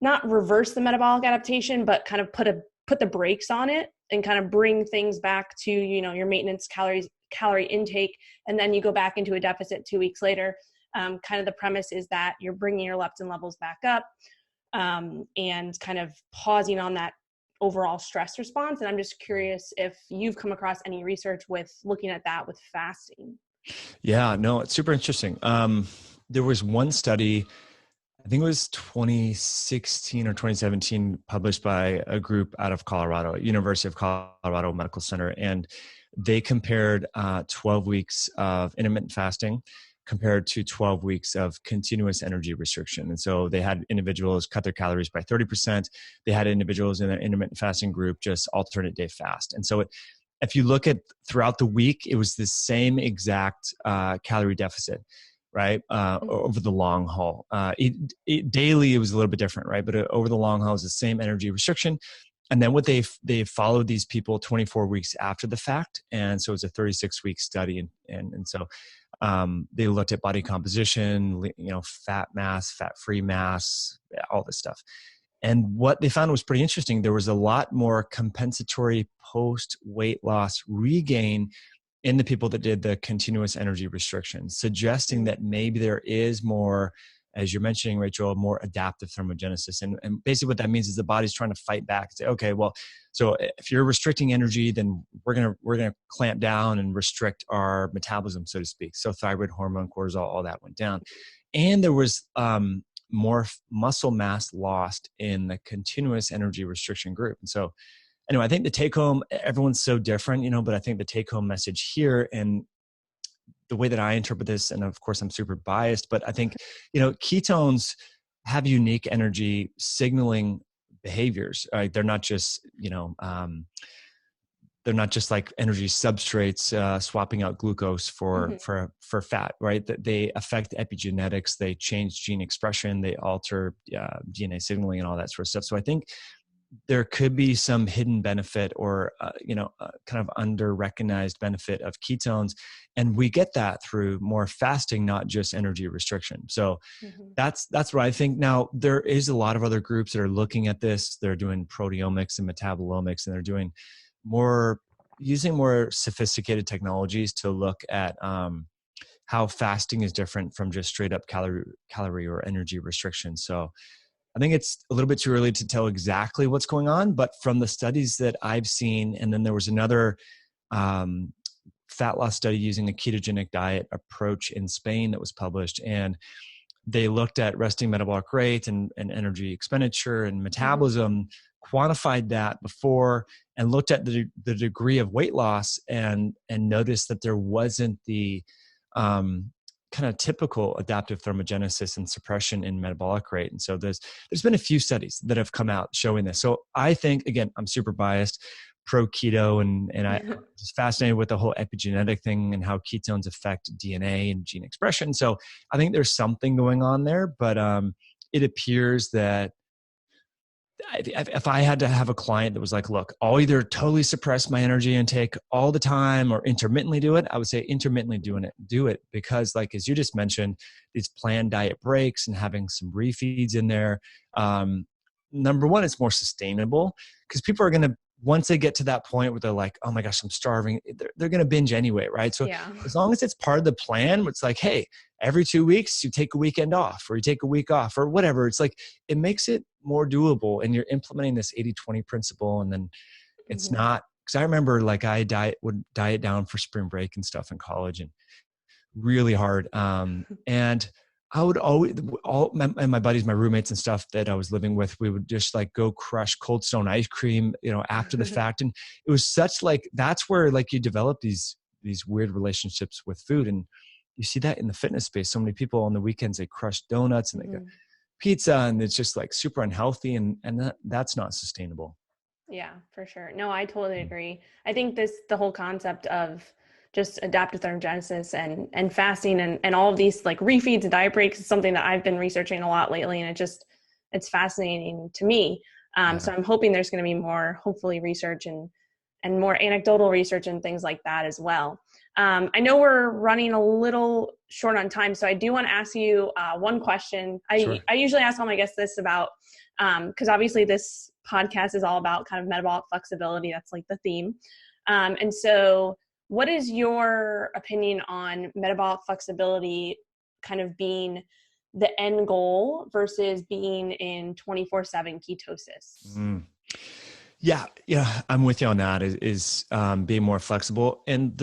not reverse the metabolic adaptation, but kind of put the brakes on it and kind of bring things back to your maintenance calorie intake, and then you go back into a deficit 2 weeks later. Kind of the premise is that you're bringing your leptin levels back up, and kind of pausing on that overall stress response. And I'm just curious if you've come across any research with looking at that with fasting. Yeah, no, it's super interesting. There was one study, I think it was 2016 or 2017, published by a group out of Colorado, University of Colorado Medical Center. And they compared 12 weeks of intermittent fasting compared to 12 weeks of continuous energy restriction. And so they had individuals cut their calories by 30%. They had individuals in the intermittent fasting group just alternate day fast. And so if you look at throughout the week, it was the same exact calorie deficit, right? Mm-hmm. Over the long haul. Daily, it was a little bit different, right? But over the long haul, it's the same energy restriction. And then what they followed these people 24 weeks after the fact. And so it's a 36-week study. And so they looked at body composition, fat mass, fat-free mass, all this stuff. And what they found was pretty interesting. There was a lot more compensatory post-weight loss regain in the people that did the continuous energy restriction, suggesting that maybe there is more, as you're mentioning, Rachel, more adaptive thermogenesis. And basically what that means is the body's trying to fight back and say, okay, well, so if you're restricting energy, then we're gonna clamp down and restrict our metabolism, so to speak. So thyroid hormone, cortisol, all that went down. And there was more muscle mass lost in the continuous energy restriction group. And so anyway, I think the take home, everyone's so different, but I think the take home message here, and the way that I interpret this, and of course I'm super biased, but I think, ketones have unique energy signaling behaviors. They're not just, they're not just like energy substrates swapping out glucose for Mm-hmm. fat, right? That they affect epigenetics, they change gene expression, they alter DNA signaling and all that sort of stuff. So I think there could be some hidden benefit or kind of under recognized benefit of ketones, and we get that through more fasting, not just energy restriction. So Mm-hmm. that's what I think. Now there is a lot of other groups that are looking at this. They're doing proteomics and metabolomics, and they're doing using more sophisticated technologies to look at how fasting is different from just straight up calorie or energy restriction. So I think it's a little bit too early to tell exactly what's going on, but from the studies that I've seen, and then there was another um, fat loss study using a ketogenic diet approach in Spain that was published, and they looked at resting metabolic rate and energy expenditure and Mm-hmm. metabolism, quantified that before, and looked at the degree of weight loss, and noticed that there wasn't the kind of typical adaptive thermogenesis and suppression in metabolic rate. And so there's been a few studies that have come out showing this. So I think, again, I'm super biased, pro keto, and I was fascinated with the whole epigenetic thing and how ketones affect DNA and gene expression. So I think there's something going on there, but it appears that if I had to have a client that was like, look, I'll either totally suppress my energy intake all the time or intermittently do it, I would say intermittently do it because, like, as you just mentioned, these planned diet breaks and having some refeeds in there. Number one, it's more sustainable because people are going to, once they get to that point where they're like, oh my gosh, I'm starving, they're going to binge anyway, right? So as long as it's part of the plan, it's like, hey, every 2 weeks you take a weekend off or you take a week off or whatever. It's like, it makes it more doable and you're implementing this 80-20 principle. And then it's not, because I remember like I would diet down for spring break and stuff in college and really hard. And I would always, and my buddies, my roommates and stuff that I was living with, we would just like go crush Cold Stone ice cream, after the fact. And it was such like, that's where like you develop these weird relationships with food. And you see that in the fitness space. So many people on the weekends, they crush donuts and they go pizza and it's just like super unhealthy. And that's not sustainable. Yeah, for sure. No, I totally agree. I think the whole concept of just adaptive thermogenesis and fasting and all of these like refeeds and diet breaks is something that I've been researching a lot lately. And it's fascinating to me. So I'm hoping there's going to be more, hopefully, research and more anecdotal research and things like that as well. I know we're running a little short on time, so I do want to ask you one question. Sure. I usually ask all my guests this about, because obviously this podcast is all about kind of metabolic flexibility. That's like the theme. And so what is your opinion on metabolic flexibility kind of being the end goal versus being in 24/7 ketosis? Yeah, I'm with you on that. Is being more flexible, and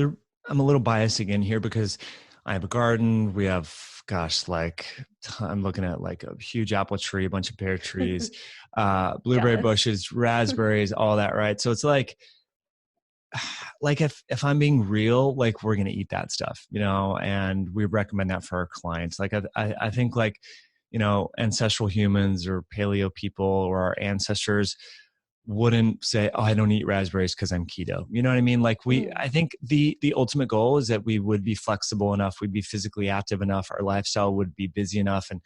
I'm a little biased again here because I have a garden. We have, I'm looking at like a huge apple tree, a bunch of pear trees, blueberry bushes, raspberries, all that, right? So it's like if I'm being real, like we're gonna eat that stuff, and we recommend that for our clients. Like I think like ancestral humans or paleo people or our ancestors wouldn't say, oh, I don't eat raspberries because I'm keto. You know what I mean? Like I think the ultimate goal is that we would be flexible enough, we'd be physically active enough, our lifestyle would be busy enough, and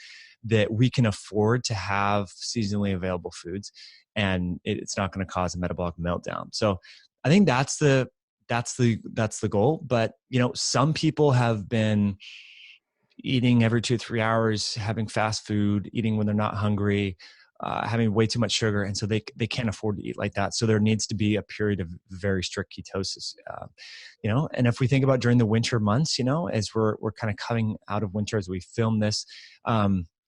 that we can afford to have seasonally available foods, and it's not going to cause a metabolic meltdown. So I think that's the goal. But some people have been eating every 2-3 hours, having fast food, eating when they're not hungry, having way too much sugar. And so they can't afford to eat like that. So there needs to be a period of very strict ketosis, and if we think about during the winter months, as we're kind of coming out of winter, as we film this,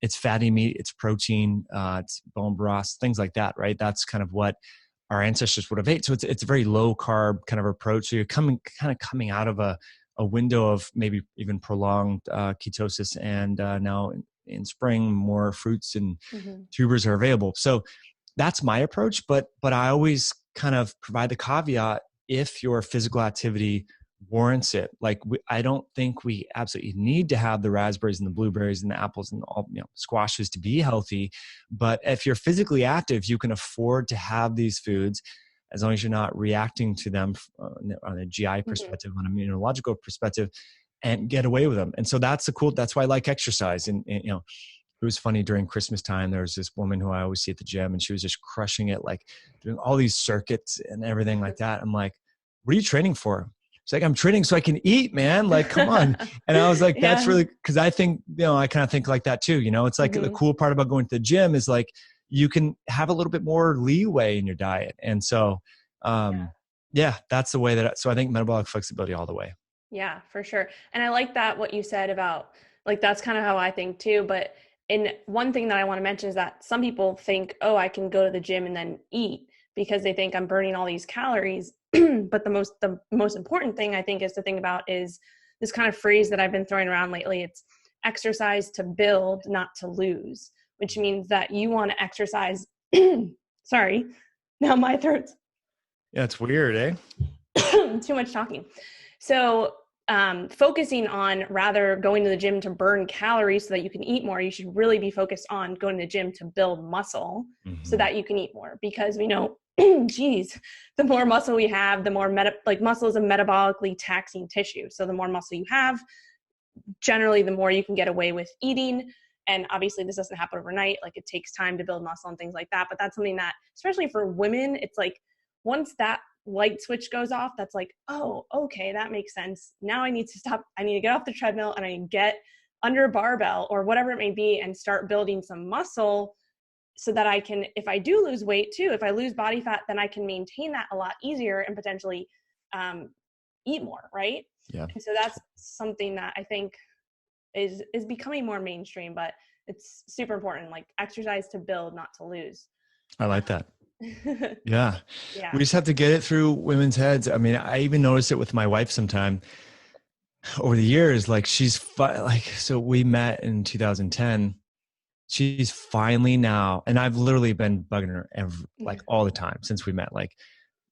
it's fatty meat, it's protein, it's bone broth, things like that, right? That's kind of what our ancestors would have ate. So it's a very low carb kind of approach. So you're coming out of a window of maybe even prolonged ketosis, and now in spring, more fruits and tubers are available. So that's my approach. But I always kind of provide the caveat if your physical activity warrants it. Like I don't think we absolutely need to have the raspberries and the blueberries and the apples and all squashes to be healthy. But if you're physically active, you can afford to have these foods as long as you're not reacting to them on a GI perspective, on an immunological perspective, and get away with them. And so that's why I like exercise. And it was funny during Christmas time, there was this woman who I always see at the gym, and she was just crushing it, like doing all these circuits and everything like that. I'm like, what are you training for? She's like, I'm training so I can eat, man. Like, come on. And I was like, that's really, because I think, I kind of think like that too. It's like the cool part about going to the gym is like, you can have a little bit more leeway in your diet. And so, that's the way so I think metabolic flexibility all the way. Yeah, for sure. And I like that, what you said about like, that's kind of how I think too. But one thing that I want to mention is that some people think, oh, I can go to the gym and then eat because they think I'm burning all these calories. But the most important thing I think is to think about is this kind of phrase that I've been throwing around lately. It's exercise to build, not to lose, which means that you want to exercise. Sorry, now my throat's. Yeah, it's weird, eh? Too much talking. So focusing on rather going to the gym to burn calories so that you can eat more, you should really be focused on going to the gym to build muscle so that you can eat more, because we know, geez, the more muscle we have, the more muscle is a metabolically taxing tissue. So the more muscle you have, generally the more you can get away with eating. And obviously this doesn't happen overnight. Like, it takes time to build muscle and things like that. But that's something that, especially for women, it's like once that light switch goes off, that's like, oh, okay, that makes sense. Now I need to stop. I need to get off the treadmill and I need to get under a barbell or whatever it may be and start building some muscle so that I can, if I do lose weight too, if I lose body fat, then I can maintain that a lot easier and potentially eat more, right? Yeah. And so that's something that I think is becoming more mainstream, but it's super important, like exercise to build, not to lose. I like that. Yeah. Yeah. We just have to get it through women's heads. I mean, I even noticed it with my wife sometime over the years. Like, so we met in 2010. She's finally now, and I've literally been bugging her all the time since we met, like,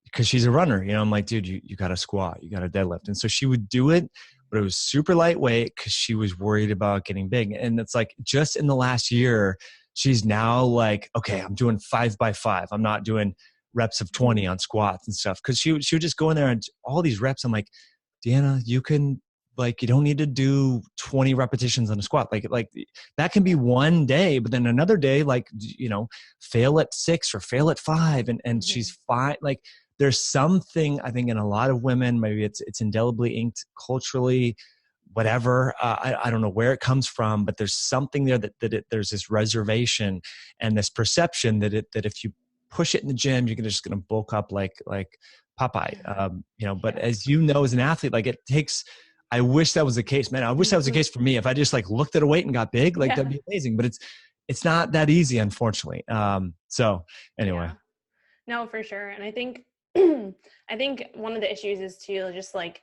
because she's a runner, I'm like, dude, you got to squat, you got to deadlift. And so she would do it, but it was super lightweight because she was worried about getting big. And it's like, just in the last year, she's now like, okay, I'm doing 5x5. I'm not doing reps of 20 on squats and stuff. Cause she would just go in there and all these reps. I'm like, Deanna, you don't need to do 20 repetitions on a squat. Like that can be one day, but then another day, fail at 6 or fail at 5. And she's fine. Like, there's something, I think, in a lot of women, maybe it's indelibly inked culturally, whatever. I don't know where it comes from, but there's something there that there's this reservation and this perception that if you push it in the gym, you're just going to bulk up like Popeye. But as you know, as an athlete, like, it takes, I wish that was the case, man. I wish that was the case for me. If I just looked at a weight and got big, that'd be amazing, but it's not that easy, unfortunately. So anyway. Yeah. No, for sure. And I think one of the issues is too, just like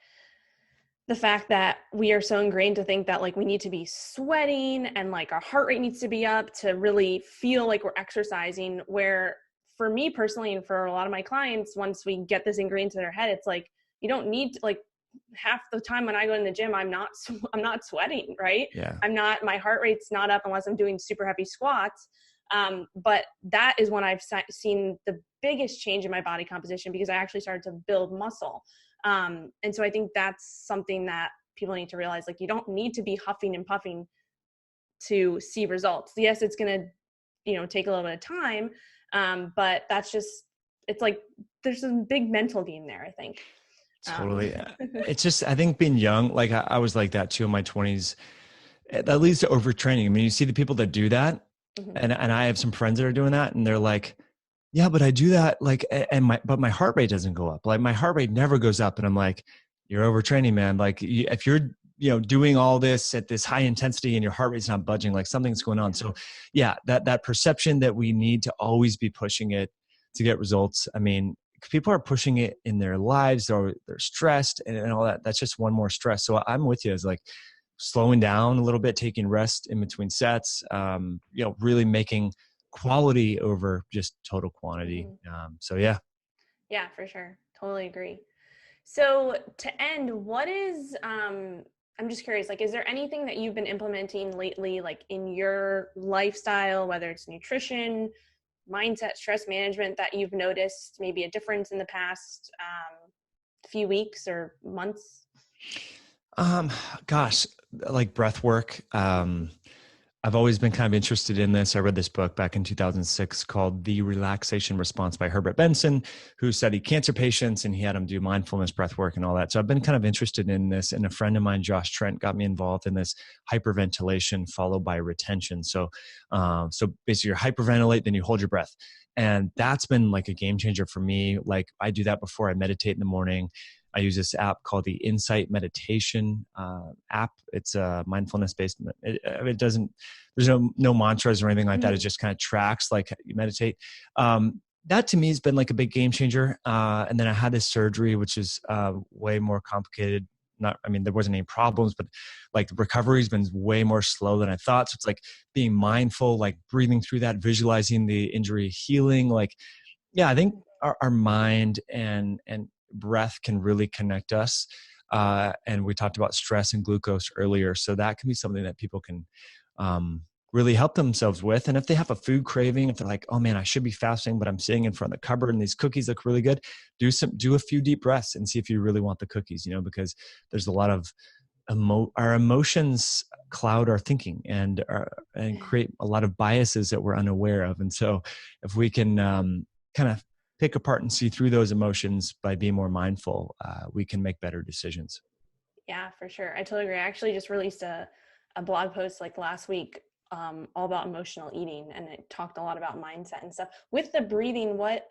the fact that we are so ingrained to think that we need to be sweating and our heart rate needs to be up to really feel like we're exercising, where for me personally, and for a lot of my clients, once we get this ingrained to their head, it's like, you don't need to, half the time when I go in the gym, I'm not sweating, right? Yeah. My heart rate's not up unless I'm doing super heavy squats. But that is when I've seen the biggest change in my body composition, because I actually started to build muscle. And so I think that's something that people need to realize, you don't need to be huffing and puffing to see results. Yes, it's going to, take a little bit of time. But that's it's there's some big mental game there, I think. Totally. It's just, I think being young, I was like that too in my 20s, that leads to overtraining. I mean, you see the people that do that, and I have some friends that are doing that, and they're like, yeah, but I do that, but my heart rate doesn't go up. My heart rate never goes up. And I'm like, you're overtraining, man. If you're, doing all this at this high intensity and your heart rate's not budging, something's going on. So yeah, that perception that we need to always be pushing it to get results. I mean, people are pushing it in their lives, or they're stressed and all that. That's just one more stress. So I'm with you. It's slowing down a little bit, taking rest in between sets, really making quality over just total quantity. So yeah. Yeah, for sure. Totally agree. So to end, what is, I'm just curious, is there anything that you've been implementing lately, in your lifestyle, whether it's nutrition, mindset, stress management, that you've noticed maybe a difference in the past few weeks or months? Gosh, breath work. I've always been kind of interested in this. I read this book back in 2006 called The Relaxation Response by Herbert Benson, who studied cancer patients, and he had them do mindfulness, breath work, and all that. So I've been kind of interested in this. And a friend of mine, Josh Trent, got me involved in this hyperventilation followed by retention. So basically you hyperventilate, then you hold your breath. And that's been a game changer for me. I do that before I meditate in the morning. I use this app called the Insight Meditation app. It's a mindfulness based. It doesn't, there's no mantras or anything like that. It just kind of tracks you meditate. That to me has been a big game changer. And then I had this surgery, which is way more complicated. There wasn't any problems, but the recovery has been way more slow than I thought. So it's being mindful, breathing through that, visualizing the injury healing. I think our mind and breath can really connect us. And we talked about stress and glucose earlier. So that can be something that people can really help themselves with. And if they have a food craving, if they're like, oh man, I should be fasting, but I'm sitting in front of the cupboard and these cookies look really good, do a few deep breaths and see if you really want the cookies, because there's a lot of our emotions cloud our thinking and create a lot of biases that we're unaware of. And so if we can kind of pick apart and see through those emotions by being more mindful, we can make better decisions. Yeah, for sure. I totally agree. I actually just released a blog post like last week all about emotional eating, and it talked a lot about mindset and stuff. With the breathing, what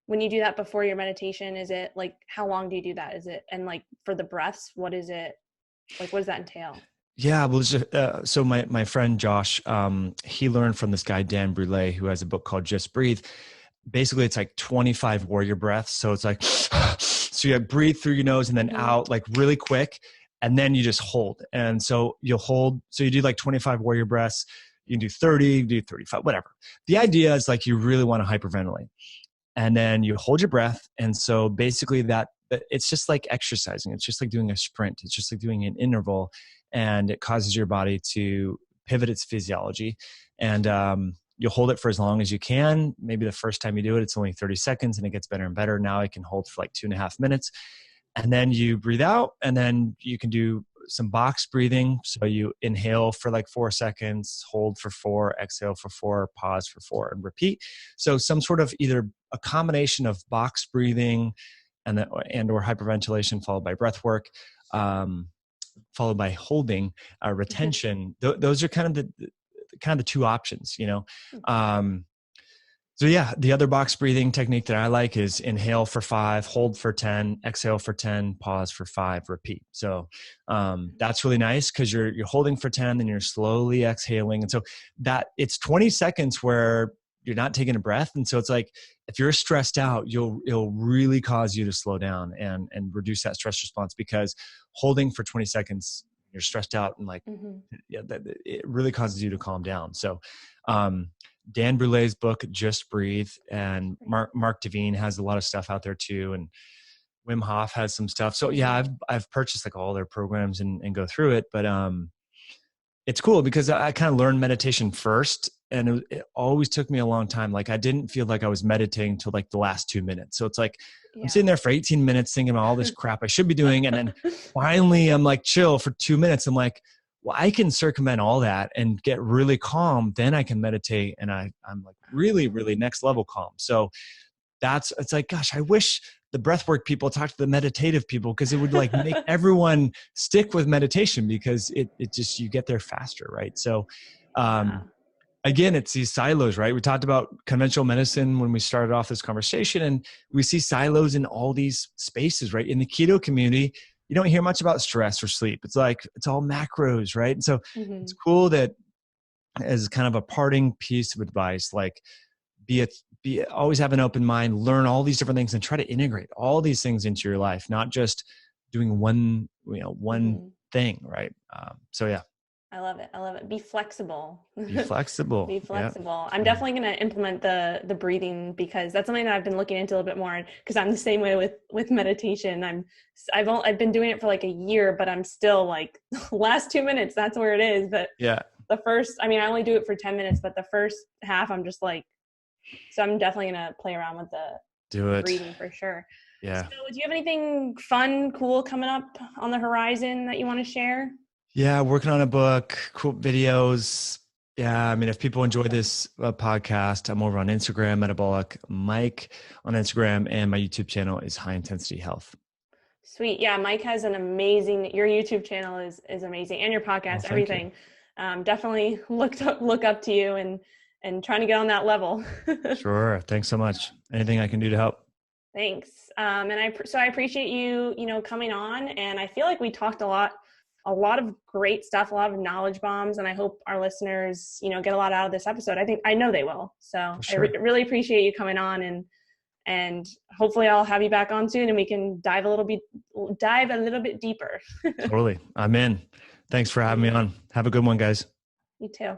when you do that before your meditation, is it like, how long do you do that? Is it, and like for the breaths, what is it like, what does that entail? Yeah, well, so my friend Josh, he learned from this guy Dan Brule, who has a book called Just Breathe. Basically, it's like 25 warrior breaths. So it's like, so you breathe through your nose and then out like really quick, and then you just hold. And so you'll hold. So you do like 25 warrior breaths. You can do 30, you can do 35, whatever. The idea is like you really want to hyperventilate, and then you hold your breath. And so basically it's just like exercising. It's just like doing a sprint. It's just like doing an interval, and it causes your body to pivot its physiology. And you'll hold it for as long as you can. Maybe the first time you do it, it's only 30 seconds and it gets better and better. Now I can hold for like 2.5 minutes. And then you breathe out, and then you can do some box breathing. So you inhale for like 4 seconds, hold for 4, exhale for 4, pause for 4, and repeat. So some sort of either a combination of box breathing and or hyperventilation followed by breath work, followed by holding, retention. Those are kind of the two options, So yeah, the other box breathing technique that I like is inhale for 5, hold for 10, exhale for 10, pause for 5, repeat. So that's really nice because you're holding for 10, then you're slowly exhaling. And so that it's 20 seconds where you're not taking a breath. And so it's like, if you're stressed out, it'll really cause you to slow down and reduce that stress response, because holding for 20 seconds, you're stressed out, and like, it really causes you to calm down. So, Dan Brule's book, Just Breathe, and Mark Devine has a lot of stuff out there too. And Wim Hof has some stuff. So yeah, I've purchased like all their programs and go through it, but, it's cool because I kind of learned meditation first, and it always took me a long time. Like I didn't feel like I was meditating till like the last 2 minutes. So it's like, I'm sitting there for 18 minutes thinking about all this crap I should be doing. And then finally I'm like chill for 2 minutes. I'm like, well, I can circumvent all that and get really calm. Then I can meditate. And I'm like really, really next level calm. So it's like, gosh, I wish the breathwork people talk to the meditative people, because it would like make everyone stick with meditation, because it just, you get there faster. Right. So, again, it's these silos, right? We talked about conventional medicine when we started off this conversation, and we see silos in all these spaces, right? In the keto community, you don't hear much about stress or sleep. It's like, it's all macros, right? And so it's cool that, as kind of a parting piece of advice, like always have an open mind, learn all these different things, and try to integrate all these things into your life, not just doing one thing, right? So yeah. I love it. I love it. Be flexible. Be flexible. Be flexible. Yeah. I'm definitely going to implement the breathing, because that's something that I've been looking into a little bit more, because I'm the same way with meditation. I've been doing it for like a year, but I'm still like last 2 minutes, that's where it is. But yeah, I only do it for 10 minutes, but the first half I'm just like, so I'm definitely going to play around with the breathing for sure. Yeah. So do you have anything fun, cool coming up on the horizon that you want to share? Yeah, working on a book, cool videos. Yeah, I mean, if people enjoy this podcast, I'm over on Instagram, Metabolic Mike on Instagram, and my YouTube channel is High Intensity Health. Sweet. Yeah, Mike has your YouTube channel is amazing, and your podcast, everything. Definitely look up to you and trying to get on that level. Sure. Thanks so much. Anything I can do to help? Thanks. And I appreciate you coming on, and I feel like we talked a lot of great stuff, a lot of knowledge bombs, and I hope our listeners, get a lot out of this episode. I know they will. So sure. I really appreciate you coming on, and hopefully I'll have you back on soon, and we can dive a little bit deeper. Totally. I'm in. Thanks for having me on. Have a good one, guys. You too.